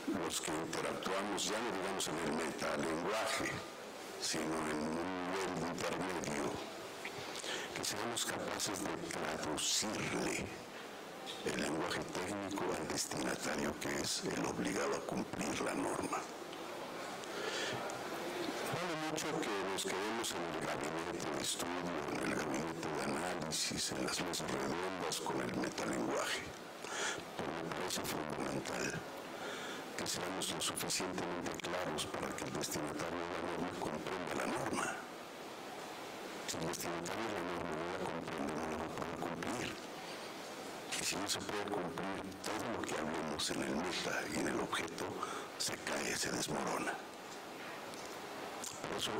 los que interactuamos, ya no digamos en el metalenguaje, sino en un nivel intermedio, que seamos capaces de traducirle el lenguaje técnico al destinatario que es el obligado a cumplir la norma. Vale mucho que nos quedemos en el gabinete de estudio, en el gabinete de análisis, en las mesas redondas con el metalenguaje, pero me parece fundamental que seamos lo suficientemente claros para que el destinatario de la norma comprenda la norma. Si el destinatario de la norma no la comprende, no la va a poder cumplir. Y si no se puede cumplir, todo lo que hablemos en el meta y en el objeto se cae, se desmorona. Por eso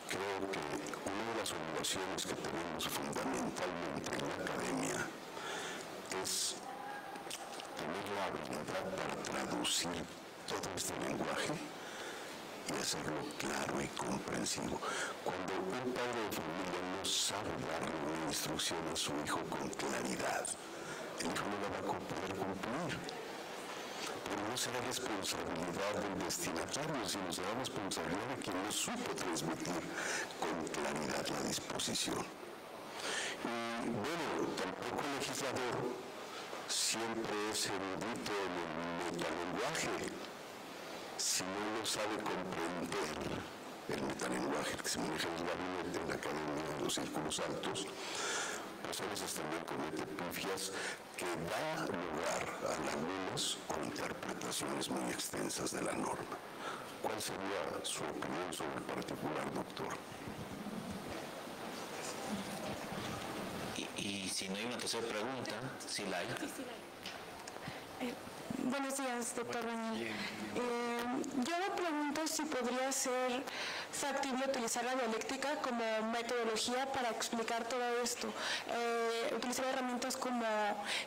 creo que una de las obligaciones que tenemos fundamentalmente en la academia es tener la habilidad para traducir todo este lenguaje y hacerlo claro y comprensivo. Cuando un padre de familia no sabe darle una instrucción a su hijo con claridad, el hijo no la va a poder cumplir. Pero no será responsabilidad del destinatario, sino será responsabilidad de quien no supo transmitir con claridad la disposición. Y bueno, tampoco el legislador siempre es erudito en el metalenguaje. Si no lo sabe comprender el metalenguaje que se maneja en el gabinete, en la academia, en los círculos altos, pues a veces también comete pifias que da lugar a lagunas o interpretaciones muy extensas de la norma. ¿Cuál sería su opinión sobre el particular, doctor? Y si no hay una tercera pregunta, si la hay. Buenos días, doctor Daniel. Yo me pregunto si podría ser factible utilizar la dialéctica como metodología para explicar todo esto. Utilizar herramientas como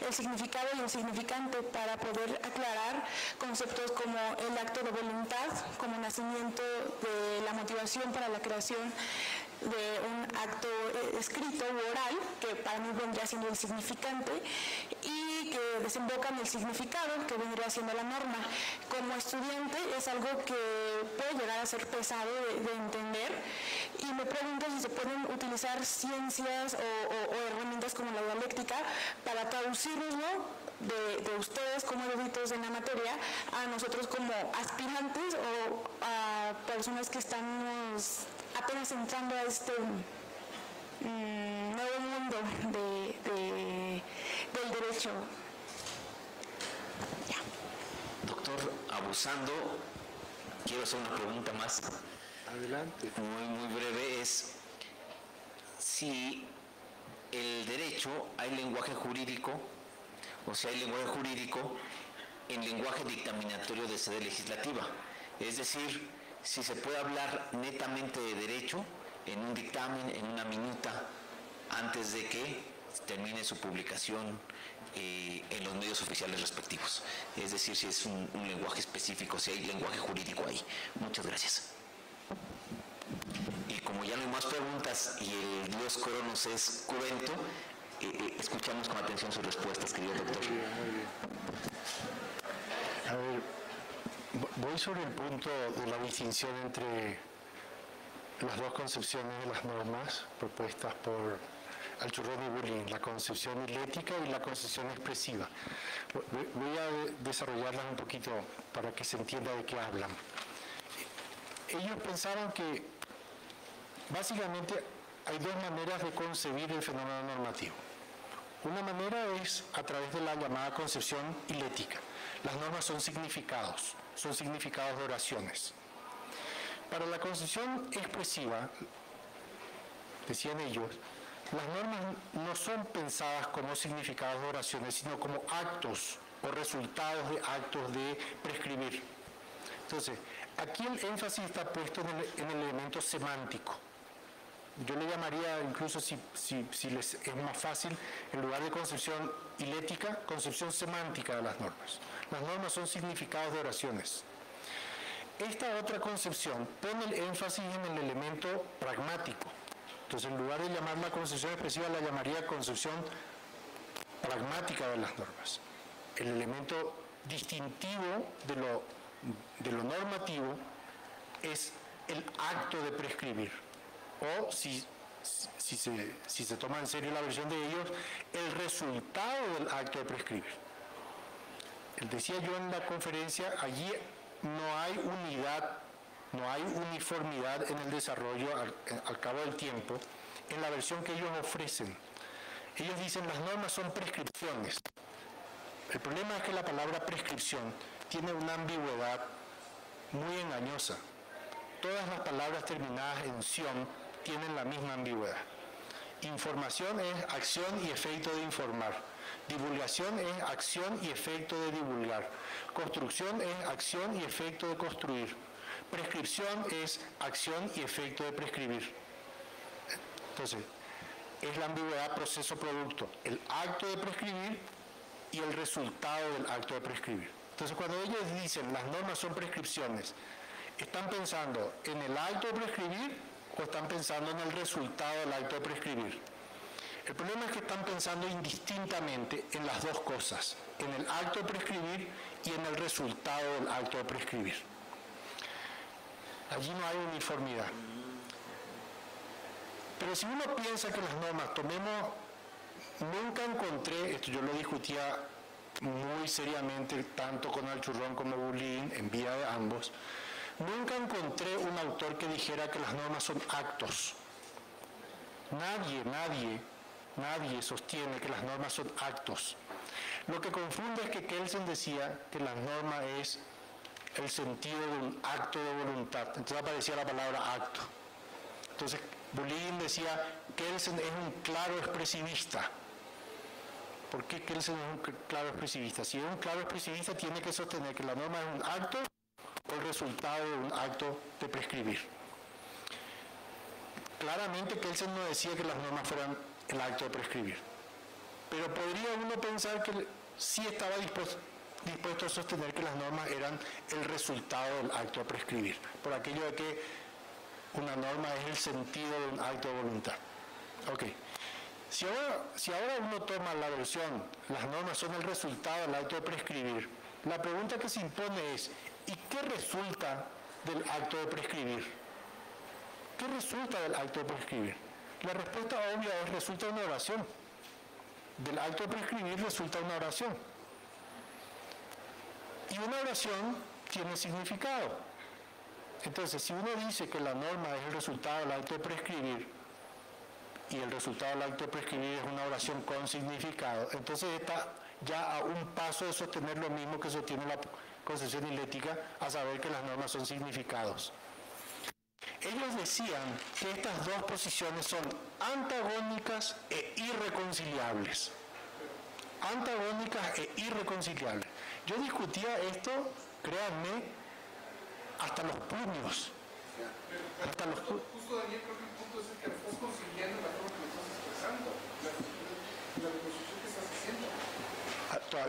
el significado y el significante para poder aclarar conceptos como el acto de voluntad, como nacimiento de la motivación para la creación de un acto escrito u oral, que para mí vendría siendo el significante, y que desemboca en el significado, que vendría siendo la norma. Como estudiante es algo que puede llegar a ser pesado de entender, y me pregunto si se pueden utilizar ciencias o herramientas como la dialéctica para traducirlo de ustedes como eruditos en la materia a nosotros como aspirantes o a personas que estamos apenas entrando a este nuevo mundo del derecho. Ya. Doctor, abusando, quiero hacer una pregunta más. Adelante. Muy breve, es si el derecho hay lenguaje jurídico, o si hay lenguaje jurídico en lenguaje dictaminatorio de sede legislativa. Es decir, si se puede hablar netamente de derecho en un dictamen, en una minuta, antes de que termine su publicación en los medios oficiales respectivos. Es decir, si es un lenguaje específico, si hay lenguaje jurídico ahí. Muchas gracias. Y como ya no hay más preguntas y el dios Cronos es cruento, escuchamos con atención sus respuestas, querido doctor. Muy bien. A ver, voy sobre el punto de la distinción entre las dos concepciones de las normas propuestas por Alchurrón y Bulín, la concepción hilética y la concepción expresiva. Voy a desarrollarlas un poquito para que se entienda de qué hablan. Ellos pensaban que básicamente hay dos maneras de concebir el fenómeno normativo. Una manera es a través de la llamada concepción hilética. Las normas son significados de oraciones. Para la concepción expresiva, decían ellos, las normas no son pensadas como significados de oraciones, sino como actos o resultados de actos de prescribir. Entonces, aquí el énfasis está puesto en el elemento semántico. Yo le llamaría, incluso si les es más fácil, en lugar de concepción hilética, concepción semántica de las normas. Las normas son significados de oraciones. Esta otra concepción pone el énfasis en el elemento pragmático. Entonces, en lugar de llamarla concepción expresiva, la llamaría concepción pragmática de las normas. El elemento distintivo de lo normativo es el acto de prescribir. O, si se toma en serio la versión de ellos, el resultado del acto de prescribir. Decía yo en la conferencia, allí no hay unidad, no hay uniformidad en el desarrollo al cabo del tiempo, en la versión que ellos ofrecen. Ellos dicen las normas son prescripciones. El problema es que la palabra prescripción tiene una ambigüedad muy engañosa. Todas las palabras terminadas en ción tienen la misma ambigüedad. Información es acción y efecto de informar. Divulgación es acción y efecto de divulgar. Construcción es acción y efecto de construir. Prescripción es acción y efecto de prescribir. Entonces, es la ambigüedad proceso-producto, el acto de prescribir y el resultado del acto de prescribir. Entonces, cuando ellos dicen las normas son prescripciones, ¿están pensando en el acto de prescribir o están pensando en el resultado del acto de prescribir? El problema es que están pensando indistintamente en las dos cosas, en el acto de prescribir y en el resultado del acto de prescribir. Allí no hay uniformidad. Pero si uno piensa que las normas, nunca encontré, esto yo lo discutía muy seriamente tanto con Alchurrón como Bulín, en vía de ambos, nunca encontré un autor que dijera que las normas son actos. Nadie sostiene que las normas son actos. Lo que confunde es que Kelsen decía que la norma es el sentido de un acto de voluntad. Entonces aparecía la palabra acto. Entonces Bulín decía que Kelsen es un claro expresivista. ¿Por qué Kelsen es un claro expresivista? Si es un claro expresivista, tiene que sostener que la norma es un acto o el resultado de un acto de prescribir. Claramente Kelsen no decía que las normas fueran el acto de prescribir. Pero podría uno pensar que sí estaba dispuesto a sostener que las normas eran el resultado del acto de prescribir, por aquello de que una norma es el sentido de un acto de voluntad. Ok. Si ahora uno toma la versión, las normas son el resultado del acto de prescribir, la pregunta que se impone es, ¿y qué resulta del acto de prescribir? ¿Qué resulta del acto de prescribir? La respuesta obvia es, resulta una oración. Del acto de prescribir resulta una oración. Y una oración tiene significado. Entonces, si uno dice que la norma es el resultado del acto de prescribir, y el resultado del acto de prescribir es una oración con significado, entonces está ya a un paso de sostener lo mismo que sostiene la concepción hilética, a saber que las normas son significados. Ellos decían que estas dos posiciones son antagónicas e irreconciliables. Antagónicas e irreconciliables. Yo discutía esto, créanme, hasta los puños. Hasta los puños. Justo, Daniel, creo que el punto es el que lo estás conciliando la forma que lo estás expresando, la reconstrucción que estás haciendo.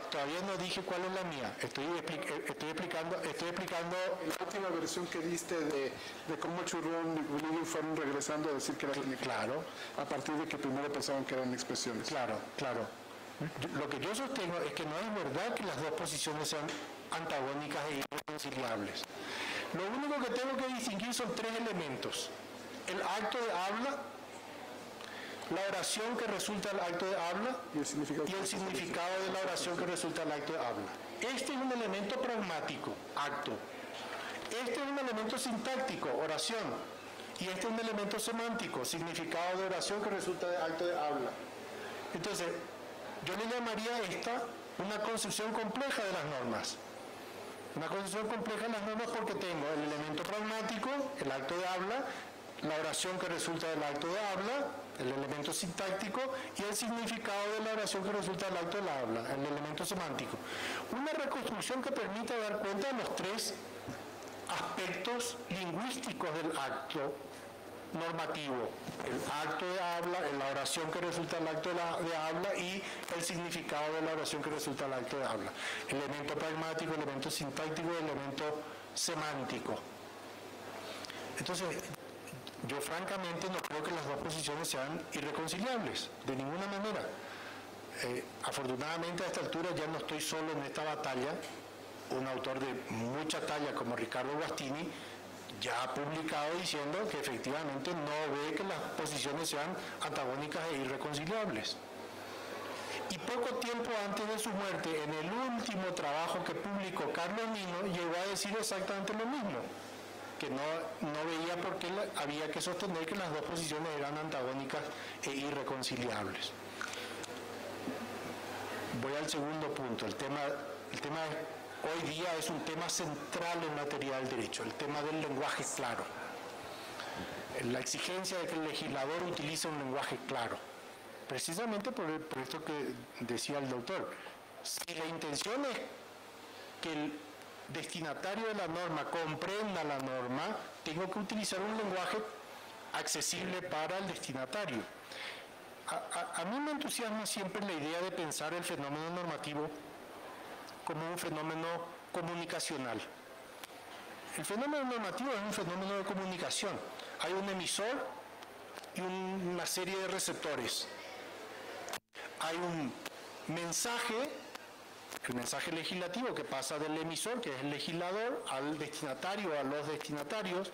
Todavía no dije cuál es la mía. Estoy explicando última versión que diste de cómo Churrón y Bolivia fueron regresando a decir que era significado, a partir de que primero pensaban que eran expresiones. Claro. Lo que yo sostengo es que no es verdad que las dos posiciones sean antagónicas e irreconciliables. Lo único que tengo que distinguir son tres elementos: el acto de habla, la oración que resulta del acto de habla y el significado de la oración que resulta del acto de habla. Este es un elemento pragmático, acto. Este es un elemento sintáctico, oración. Y este es un elemento semántico, significado de oración que resulta del acto de habla. Entonces, yo le llamaría a esta una concepción compleja de las normas. Una concepción compleja de las normas porque tengo el elemento pragmático, el acto de habla, la oración que resulta del acto de habla, el elemento sintáctico, y el significado de la oración que resulta del acto de habla, el elemento semántico. Una reconstrucción que permita dar cuenta de los tres aspectos lingüísticos del acto normativo: el acto de habla, la oración que resulta del acto de habla y el significado de la oración que resulta del acto de habla. Elemento pragmático, elemento sintáctico, elemento semántico. Entonces, yo francamente no creo que las dos posiciones sean irreconciliables, de ninguna manera. Afortunadamente a esta altura ya no estoy solo en esta batalla. Un autor de mucha talla como Ricardo Guastini ya ha publicado diciendo que efectivamente no ve que las posiciones sean antagónicas e irreconciliables. Y poco tiempo antes de su muerte, en el último trabajo que publicó, Carlos Nino llegó a decir exactamente lo mismo, que no veía por qué había que sostener que las dos posiciones eran antagónicas e irreconciliables. Voy al segundo punto. El tema hoy día es un tema central en materia del derecho, el tema del lenguaje claro. La exigencia de que el legislador utilice un lenguaje claro. Precisamente por esto que decía el doctor. Si la intención es que el destinatario de la norma comprenda la norma, tengo que utilizar un lenguaje accesible para el destinatario. A mí me entusiasma siempre la idea de pensar el fenómeno normativo como un fenómeno comunicacional. El fenómeno normativo es un fenómeno de comunicación. Hay un emisor y una serie de receptores. Hay un mensaje, el mensaje legislativo que pasa del emisor, que es el legislador, al destinatario, a los destinatarios,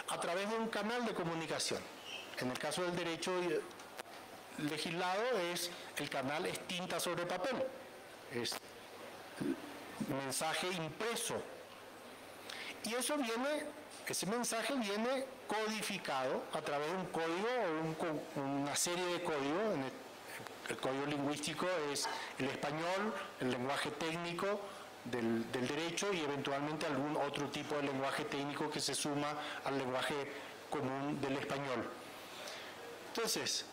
a través de un canal de comunicación. En el caso del derecho legislado es el canal es tinta sobre papel, es mensaje impreso. Y ese mensaje viene codificado a través de un código o una serie de códigos. El código lingüístico es el español, el lenguaje técnico del derecho y eventualmente algún otro tipo de lenguaje técnico que se suma al lenguaje común del español. Entonces,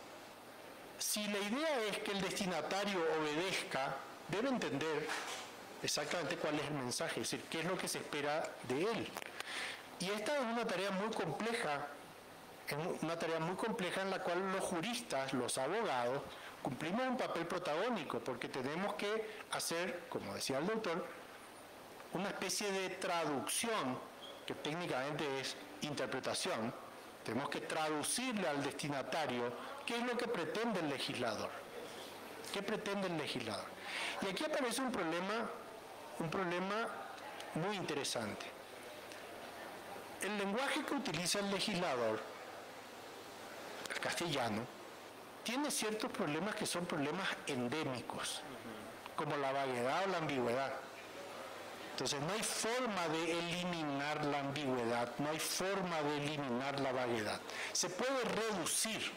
si la idea es que el destinatario obedezca, debe entender exactamente cuál es el mensaje, es decir, qué es lo que se espera de él. Y esta es una tarea muy compleja, en la cual los juristas, los abogados, cumplimos un papel protagónico, porque tenemos que hacer, como decía el doctor, una especie de traducción, que técnicamente es interpretación. Tenemos que traducirle al destinatario qué es lo que pretende el legislador. ¿Qué pretende el legislador? Y aquí aparece un problema muy interesante. El lenguaje que utiliza el legislador, el castellano, tiene ciertos problemas que son problemas endémicos, como la vaguedad o la ambigüedad. Entonces no hay forma de eliminar la ambigüedad, no hay forma de eliminar la vaguedad. Se puede reducir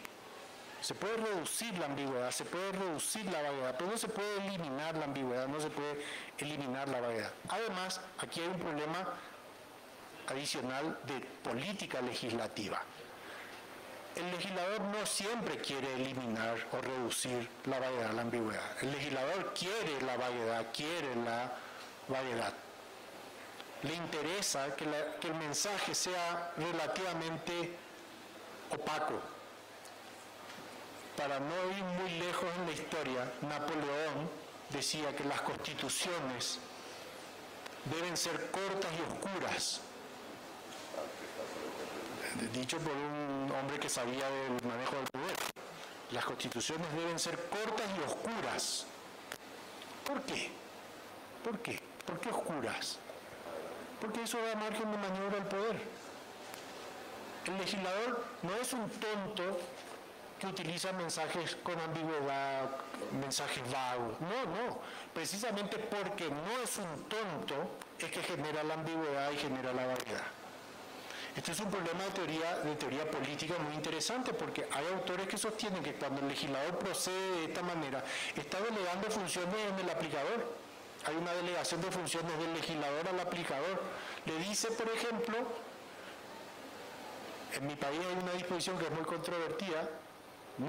la ambigüedad, se puede reducir la vaguedad, pero no se puede eliminar la ambigüedad, no se puede eliminar la vaguedad. Además, aquí hay un problema adicional de política legislativa. El legislador no siempre quiere eliminar o reducir la vaguedad, la ambigüedad. El legislador quiere la vaguedad, Le interesa que el mensaje sea relativamente opaco. Para no ir muy lejos en la historia, Napoleón decía que las constituciones deben ser cortas y oscuras, dicho por un hombre que sabía del manejo del poder. Las constituciones deben ser cortas y oscuras. ¿Por qué? ¿Por qué? ¿Por qué oscuras? Porque eso da margen de maniobra al poder. El legislador no es un tonto que utiliza mensajes con ambigüedad, mensajes vagos. No. Precisamente porque no es un tonto es que genera la ambigüedad y genera la vaguedad. Este es un problema de teoría política muy interesante, porque hay autores que sostienen que cuando el legislador procede de esta manera, está delegando funciones en el aplicador. Hay una delegación de funciones del legislador al aplicador. Le dice, por ejemplo, en mi país hay una disposición que es muy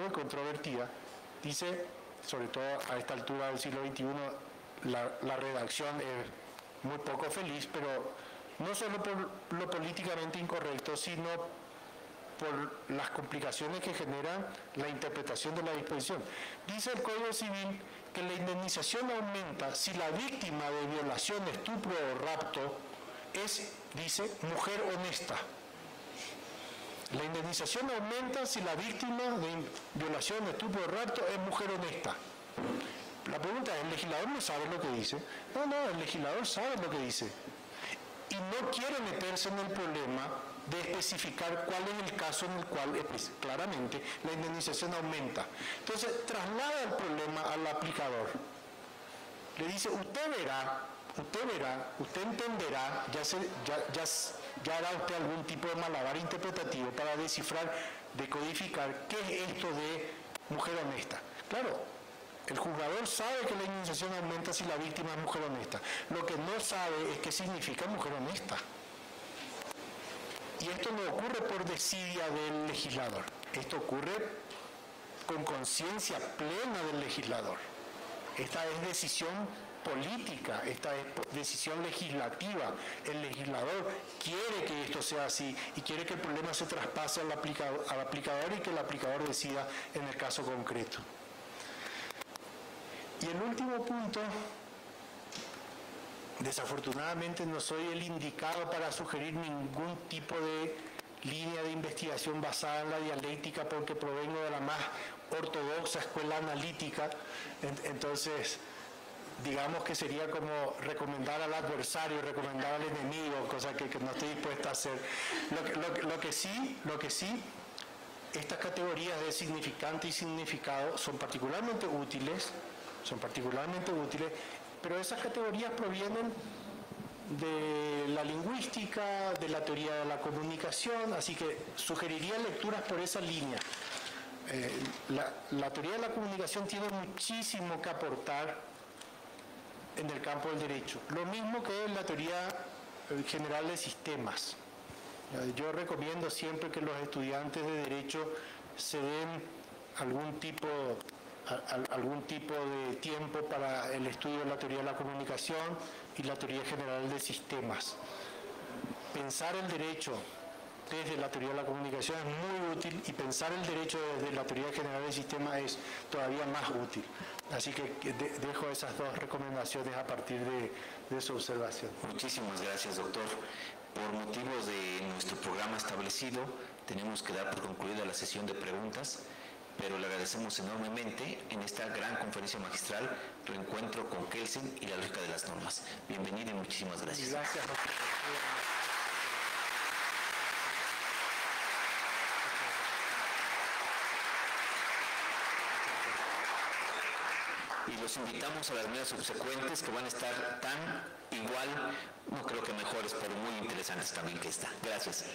controvertida, dice, sobre todo a esta altura del siglo XXI, la redacción es muy poco feliz, pero no solo por lo políticamente incorrecto, sino por las complicaciones que genera la interpretación de la disposición. Dice el Código Civil que la indemnización aumenta si la víctima de violación, estupro o rapto es, dice, mujer honesta. La indemnización aumenta si la víctima de violación, estupro o rapto es mujer honesta. La pregunta es, ¿el legislador no sabe lo que dice? No, el legislador sabe lo que dice. Y no quiere meterse en el problema de especificar cuál es el caso en el cual claramente la indemnización aumenta. Entonces, traslada el problema al aplicador. Le dice, usted verá, usted entenderá, ya hará usted algún tipo de malabar interpretativo para descifrar, decodificar qué es esto de mujer honesta. Claro, el juzgador sabe que la indemnización aumenta si la víctima es mujer honesta. Lo que no sabe es qué significa mujer honesta. Y esto no ocurre por desidia del legislador. Esto ocurre con conciencia plena del legislador. Esta es decisión política, esta es decisión legislativa. El legislador quiere que esto sea así y quiere que el problema se traspase al aplicador y que el aplicador decida en el caso concreto. Y el último punto, desafortunadamente no soy el indicado para sugerir ningún tipo de línea de investigación basada en la dialéctica porque provengo de la más ortodoxa escuela analítica, entonces digamos que sería como recomendar al adversario, recomendar al enemigo, cosa que no estoy dispuesta a hacer. Lo que sí, estas categorías de significante y significado son particularmente útiles, pero esas categorías provienen de la lingüística, de la teoría de la comunicación, así que sugeriría lecturas por esa línea. La teoría de la comunicación tiene muchísimo que aportar en el campo del derecho, lo mismo que la teoría general de sistemas. Yo recomiendo siempre que los estudiantes de derecho se den algún tipo de tiempo para el estudio de la teoría de la comunicación y la teoría general de sistemas. Pensar el derecho desde la teoría de la comunicación es muy útil y pensar el derecho desde la teoría general del sistema es todavía más útil. Así que dejo esas dos recomendaciones a partir de su observación. Muchísimas gracias, doctor. Por motivos de nuestro programa establecido, tenemos que dar por concluida la sesión de preguntas, pero le agradecemos enormemente en esta gran conferencia magistral, Reencuentro con Kelsen y la lógica de las normas. Bienvenido y muchísimas gracias. Gracias. Y los invitamos a las mesas subsecuentes que van a estar tan igual, no creo que mejores, pero muy interesantes también que esta. Gracias.